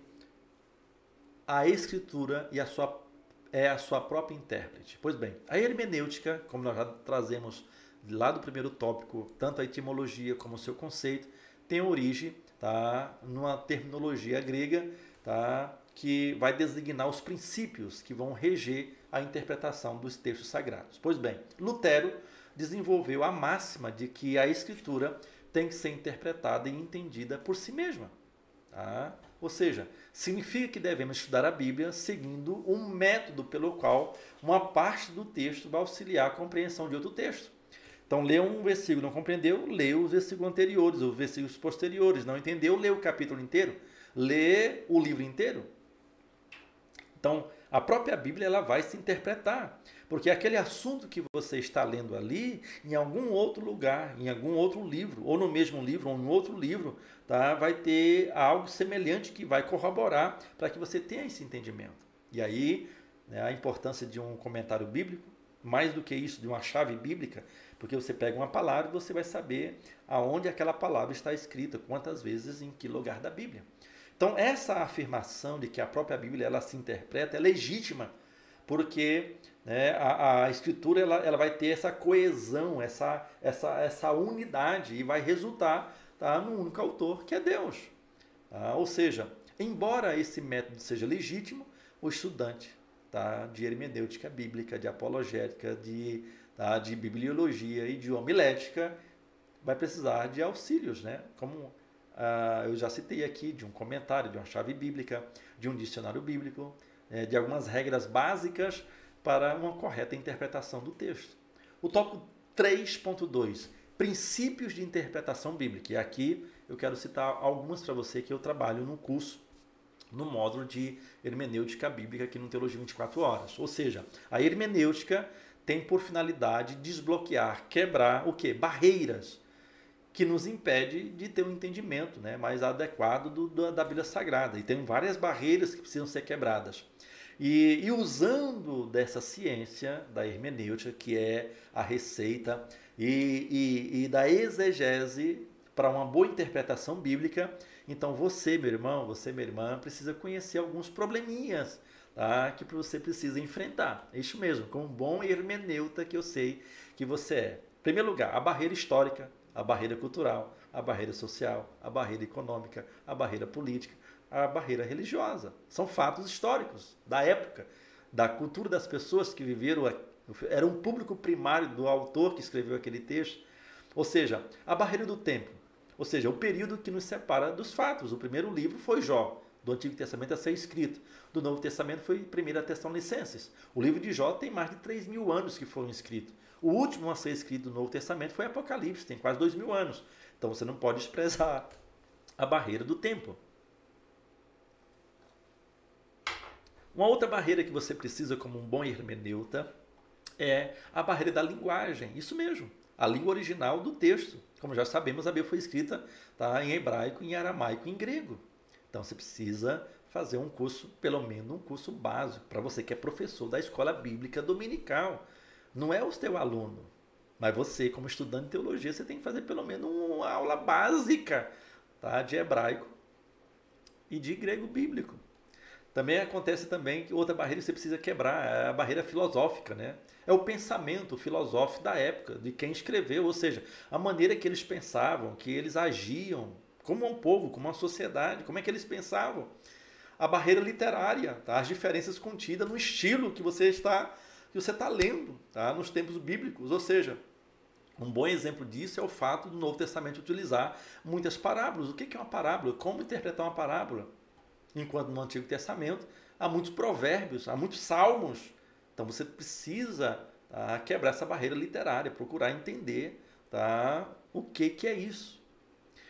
Speaker 1: a Escritura e a sua própria intérprete. Pois bem, a hermenêutica, como nós já trazemos lá do primeiro tópico, tanto a etimologia como o seu conceito, tem origem, tá, numa terminologia grega, tá, que vai designar os princípios que vão reger a interpretação dos textos sagrados. Pois bem, Lutero desenvolveu a máxima de que a Escritura tem que ser interpretada e entendida por si mesma. Tá? Ou seja, significa que devemos estudar a Bíblia seguindo um método pelo qual uma parte do texto vai auxiliar a compreensão de outro texto. Então, lê um versículo, não compreendeu, lê os versículos anteriores, os versículos posteriores. Não entendeu, lê o capítulo inteiro, lê o livro inteiro. Então, a própria Bíblia ela vai se interpretar, porque aquele assunto que você está lendo ali, em algum outro lugar, em algum outro livro, ou no mesmo livro, ou em outro livro, tá, vai ter algo semelhante que vai corroborar para que você tenha esse entendimento. E aí, né, a importância de um comentário bíblico, mais do que isso, de uma chave bíblica, porque você pega uma palavra e você vai saber aonde aquela palavra está escrita, quantas vezes, em que lugar da Bíblia. Então, essa afirmação de que a própria Bíblia ela se interpreta é legítima, porque, né, a Escritura ela vai ter essa coesão, essa unidade, e vai resultar, tá, no único autor, que é Deus. Tá? Ou seja, embora esse método seja legítimo, o estudante, tá, de hermenêutica bíblica, de apologética, de bibliologia e de homilética vai precisar de auxílios, né? Como eu já citei aqui, de um comentário, de uma chave bíblica, de um dicionário bíblico, de algumas regras básicas para uma correta interpretação do texto. O tópico 3.2, princípios de interpretação bíblica. E aqui eu quero citar algumas para você que eu trabalho no curso, no módulo de hermenêutica bíblica aqui no Teologia 24 Horas. Ou seja, a hermenêutica tem por finalidade desbloquear, quebrar o quê? Barreiras que nos impede de ter um entendimento, né, mais adequado da Bíblia Sagrada. E tem várias barreiras que precisam ser quebradas. E usando dessa ciência da hermenêutica, que é a receita, e da exegese para uma boa interpretação bíblica, então você, meu irmão, você, minha irmã, precisa conhecer alguns probleminhas, tá, que você precisa enfrentar. É isso mesmo, como um bom hermeneuta que eu sei que você é. Em primeiro lugar, a barreira histórica, a barreira cultural, a barreira social, a barreira econômica, a barreira política, a barreira religiosa. São fatos históricos da época, da cultura das pessoas que viveram, era um público primário do autor que escreveu aquele texto. Ou seja, a barreira do tempo, ou seja, o período que nos separa dos fatos. O primeiro livro foi Jó, do Antigo Testamento a ser escrito. Do Novo Testamento foi 1 Tessalonicenses. O livro de Jó tem mais de 3.000 anos que foram escritos. O último a ser escrito do Novo Testamento foi Apocalipse, tem quase 2.000 anos. Então você não pode desprezar a barreira do tempo. Uma outra barreira que você precisa como um bom hermeneuta é a barreira da linguagem. Isso mesmo, a língua original do texto. Como já sabemos, a Bíblia foi escrita, tá, em hebraico, em aramaico e em grego. Então você precisa fazer um curso, pelo menos um curso básico, para você que é professor da escola bíblica dominical. Não é o teu aluno, mas você, como estudante de teologia, você tem que fazer pelo menos uma aula básica, tá, de hebraico e de grego bíblico. Também acontece também que outra barreira que você precisa quebrar é a barreira filosófica, né? É o pensamento filosófico da época, de quem escreveu, ou seja, a maneira que eles pensavam, que eles agiam, como um povo, como uma sociedade, como é que eles pensavam. A barreira literária, tá? As diferenças contidas no estilo que você está lendo, tá? Nos tempos bíblicos. Ou seja, um bom exemplo disso é o fato do Novo Testamento utilizar muitas parábolas. O que é uma parábola? Como interpretar uma parábola? Enquanto no Antigo Testamento há muitos provérbios, há muitos salmos. Então você precisa, tá, quebrar essa barreira literária, procurar entender, tá, o que é isso.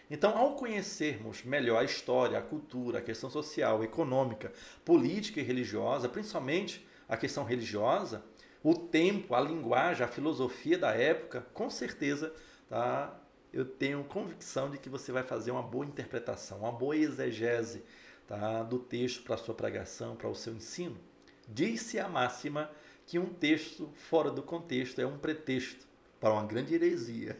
Speaker 1: Então, ao conhecermos melhor a história, a cultura, a questão social, econômica, política e religiosa, principalmente a questão religiosa, o tempo, a linguagem, a filosofia da época, com certeza, tá, eu tenho convicção de que você vai fazer uma boa interpretação, uma boa exegese, tá, do texto para a sua pregação, para o seu ensino. Diz-se a máxima que um texto fora do contexto é um pretexto para uma grande heresia.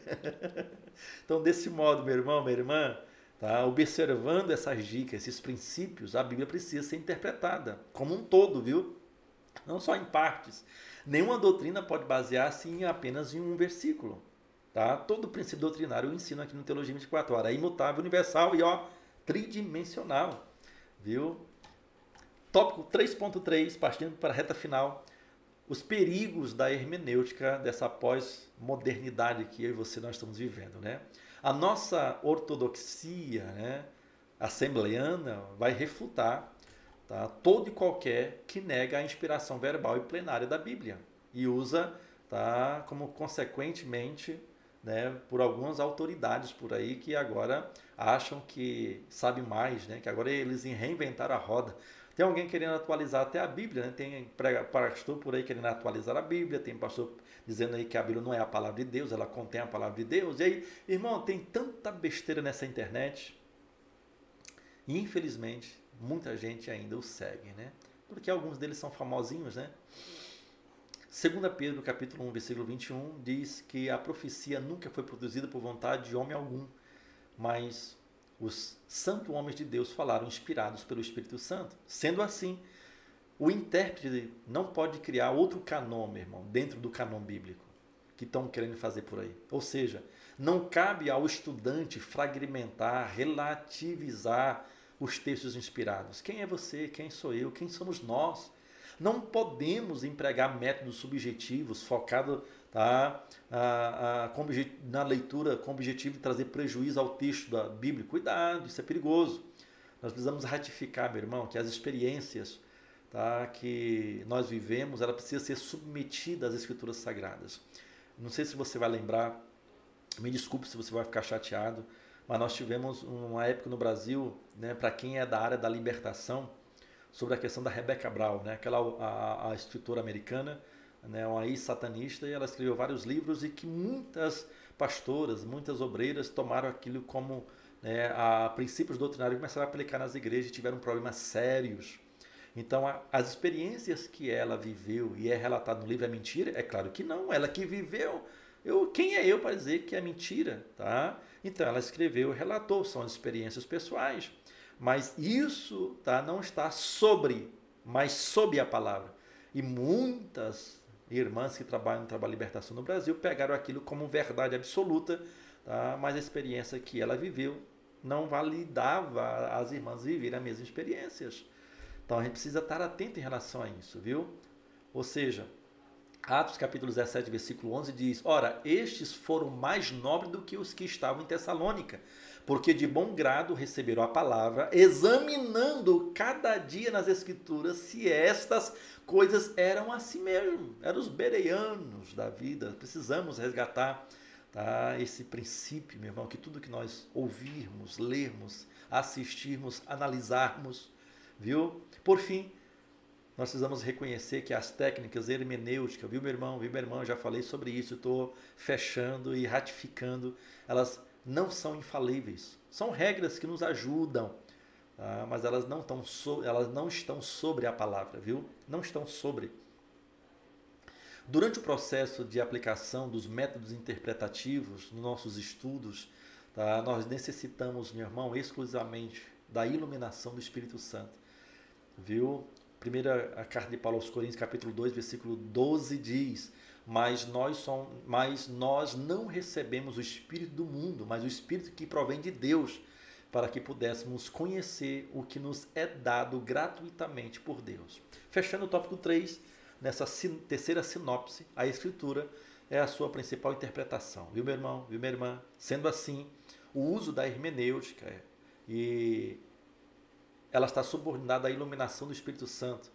Speaker 1: Então, desse modo, meu irmão, minha irmã, tá, observando essas dicas, esses princípios, a Bíblia precisa ser interpretada como um todo, viu? Não só em partes. Nenhuma doutrina pode basear-se apenas em um versículo. Tá? Todo princípio doutrinário eu ensino aqui no Teologia 24 Horas. É imutável, universal e tridimensional. Viu? Tópico 3.3, partindo para a reta final. os perigos da hermenêutica dessa pós-modernidade que eu e você nós estamos vivendo, né? A nossa ortodoxia, né, assembleiana vai refutar, tá, todo e qualquer que nega a inspiração verbal e plenária da Bíblia e usa, tá, como consequentemente, né, por algumas autoridades por aí que agora acham que sabem mais, né, que agora eles reinventaram a roda. Tem alguém querendo atualizar até a Bíblia, né? Tem pastor por aí querendo atualizar a Bíblia, tem pastor dizendo aí que a Bíblia não é a palavra de Deus, ela contém a palavra de Deus. E aí, irmão, tem tanta besteira nessa internet. E infelizmente, muita gente ainda o segue, né? Porque alguns deles são famosinhos, né? 2 Pedro, capítulo 1, versículo 21, diz que a profecia nunca foi produzida por vontade de homem algum, mas os santos homens de Deus falaram inspirados pelo Espírito Santo. Sendo assim, o intérprete não pode criar outro canon, meu irmão, dentro do canon bíblico, que estão querendo fazer por aí. Ou seja, não cabe ao estudante fragmentar, relativizar os textos inspirados. Quem é você? Quem sou eu? Quem somos nós? Não podemos empregar métodos subjetivos focados, tá, na leitura com o objetivo de trazer prejuízo ao texto da Bíblia. Cuidado, isso é perigoso. Nós precisamos ratificar, meu irmão, que as experiências, tá, que nós vivemos, ela precisa ser submetida às Escrituras Sagradas. Não sei se você vai lembrar, me desculpe se você vai ficar chateado, mas nós tivemos uma época no Brasil, né, para quem é da área da libertação, sobre a questão da Rebecca Brown, né, a escritora americana, né, uma ex-satanista, e ela escreveu vários livros e que muitas pastoras, muitas obreiras tomaram aquilo como, né, princípios doutrinários e começaram a aplicar nas igrejas e tiveram problemas sérios. Então, as experiências que ela viveu e é relatado no livro é mentira? É claro que não, ela que viveu. Quem é eu para dizer que é mentira? Tá? Então, ela escreveu e relatou, são as experiências pessoais. Mas isso, tá, não está sobre, mas sob a palavra. E muitas irmãs que trabalham no trabalho de libertação no Brasil pegaram aquilo como verdade absoluta, tá, mas a experiência que ela viveu não validava as irmãs viverem as mesmas experiências. Então a gente precisa estar atento em relação a isso, viu? Ou seja, Atos capítulo 17, versículo 11 diz: ora, estes foram mais nobres do que os que estavam em Tessalônica, porque de bom grado receberam a palavra, examinando cada dia nas Escrituras se estas coisas eram assim mesmo. Eram os bereanos da vida. Precisamos resgatar, tá, esse princípio, meu irmão, que tudo que nós ouvirmos, lermos, assistirmos, analisarmos, viu? Por fim, nós precisamos reconhecer que as técnicas hermenêuticas, viu, meu irmão? Viu, minha irmã? Eu já falei sobre isso, estou fechando e ratificando. Elas não são infalíveis. São regras que nos ajudam, tá? Mas elas não estão sobre a palavra, viu? Não estão sobre. Durante o processo de aplicação dos métodos interpretativos nos nossos estudos, tá, nós necessitamos, meu irmão, exclusivamente da iluminação do Espírito Santo, viu? Primeira carta de Paulo aos Coríntios, capítulo 2, versículo 12 diz: mas nós não recebemos o Espírito do mundo, mas o Espírito que provém de Deus, para que pudéssemos conhecer o que nos é dado gratuitamente por Deus. Fechando o tópico 3, nessa terceira sinopse, a Escritura é a sua principal interpretação. Viu, meu irmão? Viu, minha irmã? Sendo assim, o uso da hermenêutica e ela está subordinada à iluminação do Espírito Santo,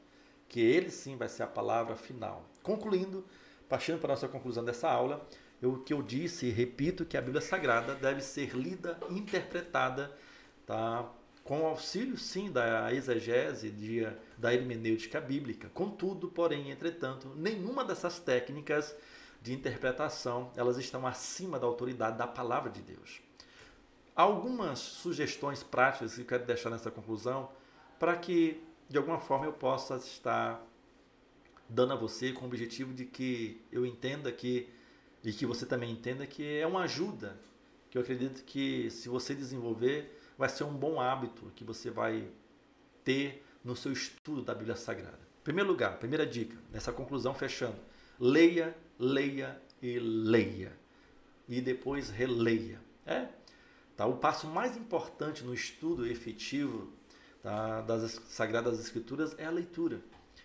Speaker 1: que ele sim vai ser a palavra final. Concluindo, partindo para a nossa conclusão dessa aula, o que eu disse e repito que a Bíblia Sagrada deve ser lida e interpretada, tá, com o auxílio sim da exegese, da hermenêutica bíblica. Contudo, porém, entretanto, nenhuma dessas técnicas de interpretação, elas estão acima da autoridade da palavra de Deus. Algumas sugestões práticas que eu quero deixar nessa conclusão, para que, de alguma forma, eu possa estar dando a você com o objetivo de que eu entenda e que você também entenda que é uma ajuda, que eu acredito que, se você desenvolver, vai ser um bom hábito que você vai ter no seu estudo da Bíblia Sagrada. Em primeiro lugar, primeira dica, nessa conclusão fechando: leia, leia e leia. E depois releia. Tá? O passo mais importante no estudo efetivo, tá, das Sagradas Escrituras é a leitura.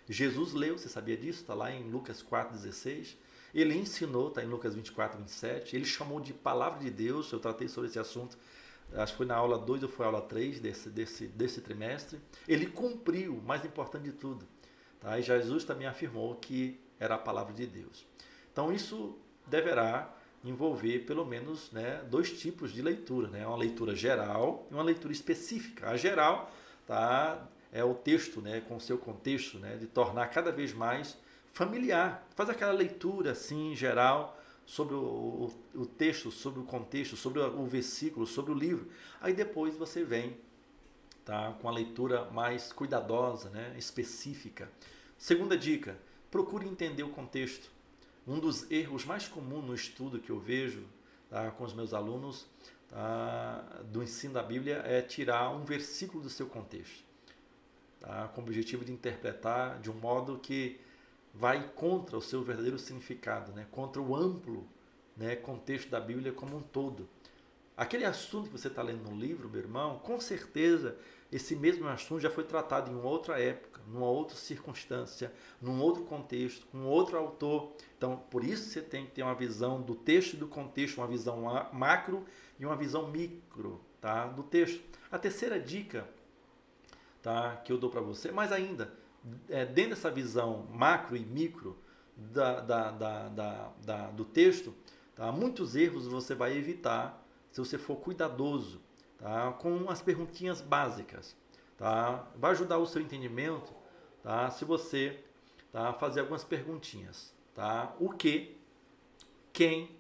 Speaker 1: Jesus leu, você sabia disso? Está lá em Lucas 4,16. Ele ensinou, está em Lucas 24, 27. Ele chamou de palavra de Deus. Eu tratei sobre esse assunto, acho que foi na aula 2 ou foi aula 3 desse trimestre. Ele cumpriu, o mais importante de tudo. Tá? E Jesus também afirmou que era a palavra de Deus. Então isso deverá envolver pelo menos, né, 2 tipos de leitura, né? Uma leitura geral e uma leitura específica. A geral, tá, é o texto, né, com o seu contexto, né, de tornar cada vez mais familiar. Faz aquela leitura assim geral sobre o texto, sobre o contexto, sobre o versículo, sobre o livro. Aí depois você vem, tá, com a leitura mais cuidadosa, né, específica. Segunda dica: procure entender o contexto. Um dos erros mais comuns no estudo que eu vejo, tá, com os meus alunos, tá, do ensino da Bíblia é tirar um versículo do seu contexto, tá, com o objetivo de interpretar de um modo que vai contra o seu verdadeiro significado, né, contra o amplo, né, contexto da Bíblia como um todo. Aquele assunto que você está lendo no livro, meu irmão, com certeza esse mesmo assunto já foi tratado em outra época, numa outra circunstância, num outro contexto, com outro autor. Então, por isso você tem que ter uma visão do texto e do contexto, uma visão macro e uma visão micro, tá, do texto. A terceira dica, tá, que eu dou para você, mas ainda, dentro dessa visão macro e micro do texto, tá, muitos erros você vai evitar se você for cuidadoso, tá, com as perguntinhas básicas. Tá? Vai ajudar o seu entendimento, tá, se você, tá, fazer algumas perguntinhas. Tá? O que, quem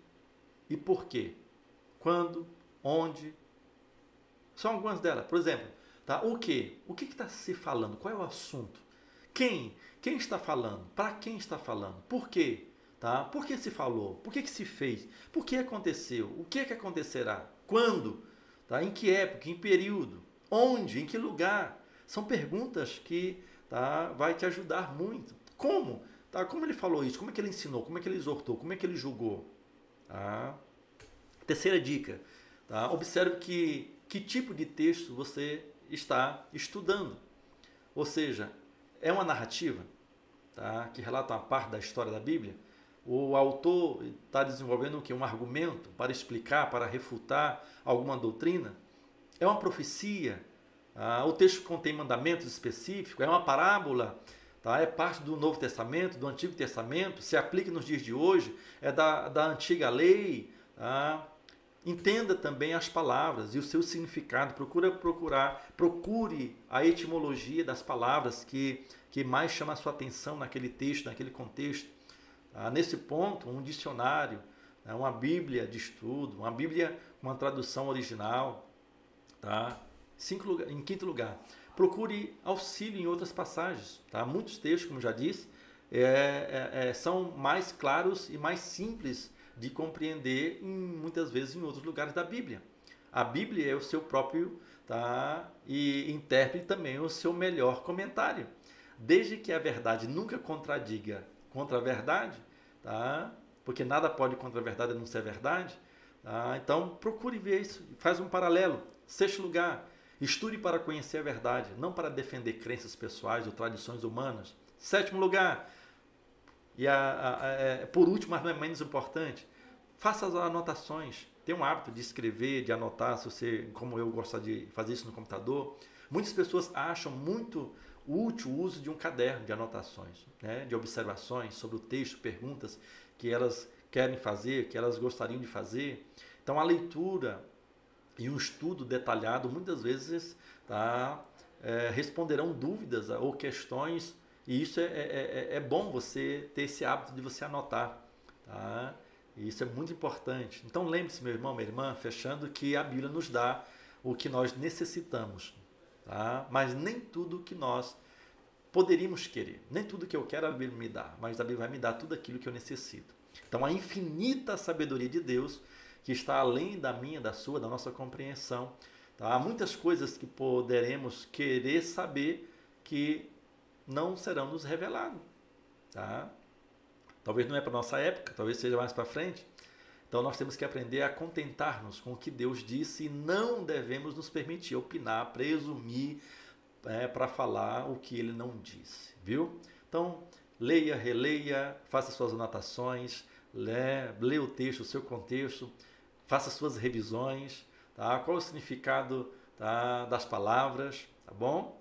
Speaker 1: e por quê. Quando, onde. São algumas delas. Por exemplo, tá, o que? O que está se falando? Qual é o assunto? Quem? Quem está falando? Para quem está falando? Por quê? Tá? Por que se falou? Por que se fez? Por que aconteceu? O que acontecerá? Quando? Tá? Em que época? Em período? Onde? Em que lugar? São perguntas que, tá, vai te ajudar muito. Como? Tá? Como ele falou isso? Como é que ele ensinou? Como é que ele exortou? Como é que ele julgou? Tá? Terceira dica. Tá? Observe que tipo de texto você está estudando. Ou seja, é uma narrativa, tá, que relata uma parte da história da Bíblia. O autor está desenvolvendo o quê? Um argumento para explicar, para refutar alguma doutrina. É uma profecia. O texto contém mandamentos específicos. É uma parábola. Tá? É parte do Novo Testamento, do Antigo Testamento. Se aplica nos dias de hoje. É da antiga lei. Tá? Entenda também as palavras e o seu significado. Procure a etimologia das palavras que mais chama a sua atenção naquele texto, naquele contexto. Nesse ponto, um dicionário, uma Bíblia de estudo, uma Bíblia com uma tradução original. Tá? Em quinto lugar, procure auxílio em outras passagens. Tá? Muitos textos, como já disse, são mais claros e mais simples de compreender muitas vezes em outros lugares da Bíblia. A Bíblia é o seu próprio, tá, e intérprete também o seu melhor comentário. Desde que a verdade nunca contradiga contra a verdade, tá? Porque nada pode contra a verdade a não ser verdade. Tá? Então, procure ver isso, faz um paralelo. Sexto lugar, estude para conhecer a verdade, não para defender crenças pessoais ou tradições humanas. Sétimo lugar, e por último, mas não é menos importante, faça as anotações. Tenha um hábito de escrever, de anotar, se você, como eu, gosto de fazer isso no computador. Muitas pessoas acham muito útil o uso de um caderno de anotações, né, de observações sobre o texto, perguntas que elas querem fazer, que elas gostariam de fazer. Então, a leitura e um estudo detalhado, muitas vezes, tá, responderão dúvidas ou questões, e isso é bom você ter esse hábito de você anotar. Tá? E isso é muito importante. Então, lembre-se, meu irmão, minha irmã, fechando, que a Bíblia nos dá o que nós necessitamos. Tá? Mas nem tudo que nós poderíamos querer. Nem tudo que eu quero a Bíblia me dá, mas a Bíblia vai me dar tudo aquilo que eu necessito. Então, a infinita sabedoria de Deus, que está além da minha, da sua, da nossa compreensão. Tá? Há muitas coisas que poderemos querer saber que não serão nos reveladas. Tá? Talvez não é para a nossa época, talvez seja mais para frente. Então nós temos que aprender a contentar-nos com o que Deus disse e não devemos nos permitir opinar, presumir, para falar o que Ele não disse. Viu? Então, leia, releia, faça suas anotações, lê o texto, o seu contexto, faça suas revisões, tá? Qual o significado, tá, das palavras, tá bom?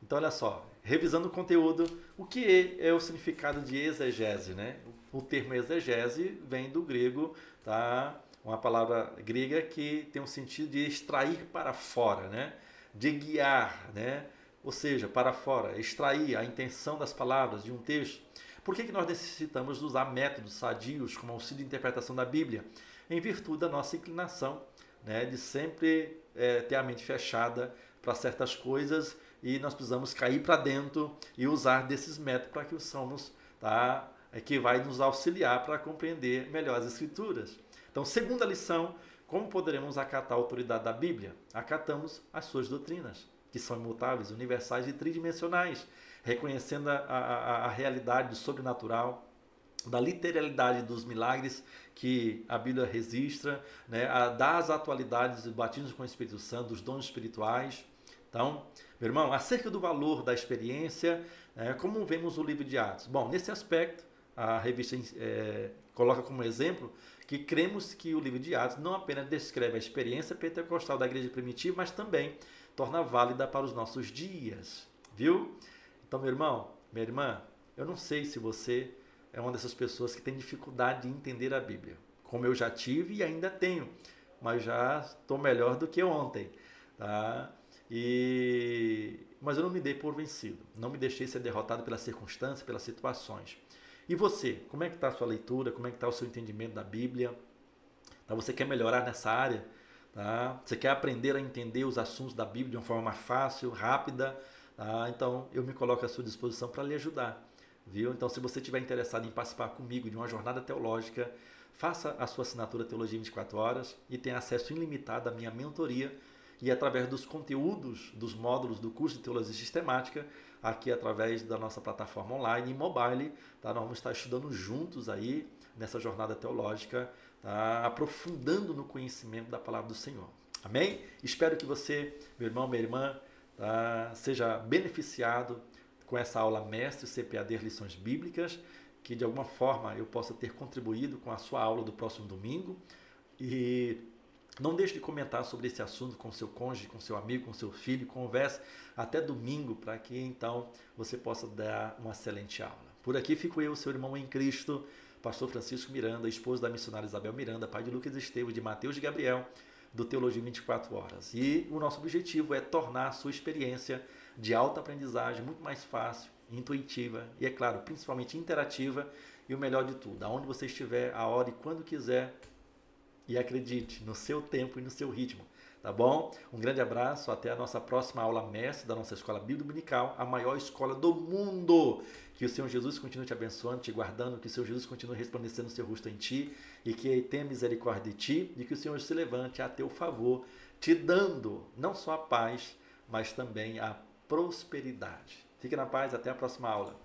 Speaker 1: Então, olha só, revisando o conteúdo, o que é o significado de exegese, né? O termo exegese vem do grego, tá? Uma palavra grega que tem o sentido de extrair para fora, né? De guiar, né? Ou seja, para fora, extrair a intenção das palavras de um texto. Por que nós necessitamos usar métodos sadios como auxílio de interpretação da Bíblia? Em virtude da nossa inclinação, né, de sempre ter a mente fechada para certas coisas, e nós precisamos cair para dentro e usar desses métodos para que o somos, tá, que vai nos auxiliar para compreender melhor as Escrituras. Então, segunda lição, como poderemos acatar a autoridade da Bíblia? Acatamos as suas doutrinas, que são imutáveis, universais e tridimensionais, reconhecendo a realidade do sobrenatural, da literalidade dos milagres que a Bíblia registra, né, das atualidades dos batismos com o Espírito Santo, dos dons espirituais. Então, meu irmão, acerca do valor da experiência, como vemos o livro de Atos? Bom, nesse aspecto, a revista coloca como exemplo que cremos que o livro de Atos não apenas descreve a experiência pentecostal da igreja primitiva, mas também torna válida para os nossos dias, viu? Então, meu irmão, minha irmã, eu não sei se você é uma dessas pessoas que tem dificuldade de entender a Bíblia, como eu já tive e ainda tenho, mas já estou melhor do que ontem, tá? Mas eu não me dei por vencido, não me deixei ser derrotado pelas circunstâncias, pelas situações. E você, como é que está a sua leitura, como é que está o seu entendimento da Bíblia? Tá? Você quer melhorar nessa área? Tá? Você quer aprender a entender os assuntos da Bíblia de uma forma mais fácil, rápida? Tá? Então eu me coloco à sua disposição para lhe ajudar. Viu? Então, se você estiver interessado em participar comigo de uma jornada teológica, faça a sua assinatura Teologia 24 Horas e tenha acesso ilimitado à minha mentoria, e através dos conteúdos, dos módulos do curso de Teologia Sistemática, aqui através da nossa plataforma online e mobile, tá? Nós vamos estar estudando juntos aí nessa jornada teológica, tá? Aprofundando no conhecimento da palavra do Senhor. Amém? Espero que você, meu irmão, minha irmã, tá, seja beneficiado com essa aula Mestre CPAD Lições Bíblicas, que de alguma forma eu possa ter contribuído com a sua aula do próximo domingo. E não deixe de comentar sobre esse assunto com seu cônjuge, com seu amigo, com seu filho. Converse até domingo para que então você possa dar uma excelente aula. Por aqui fico eu, seu irmão em Cristo, pastor Francisco Miranda, esposo da missionária Isabel Miranda, pai de Lucas Esteves, de Mateus e Gabriel, do Teologia 24 Horas. E o nosso objetivo é tornar a sua experiência de alta aprendizagem muito mais fácil, intuitiva e, é claro, principalmente interativa, e o melhor de tudo, aonde você estiver, a hora e quando quiser, e acredite, no seu tempo e no seu ritmo, tá bom? Um grande abraço, até a nossa próxima aula mestre da nossa Escola Bíblica Dominical, a maior escola do mundo. Que o Senhor Jesus continue te abençoando, te guardando, que o Senhor Jesus continue resplandecendo o seu rosto em ti, e que tenha misericórdia de ti, e que o Senhor se levante a teu favor, te dando não só a paz, mas também a prosperidade. Fique na paz, até a próxima aula.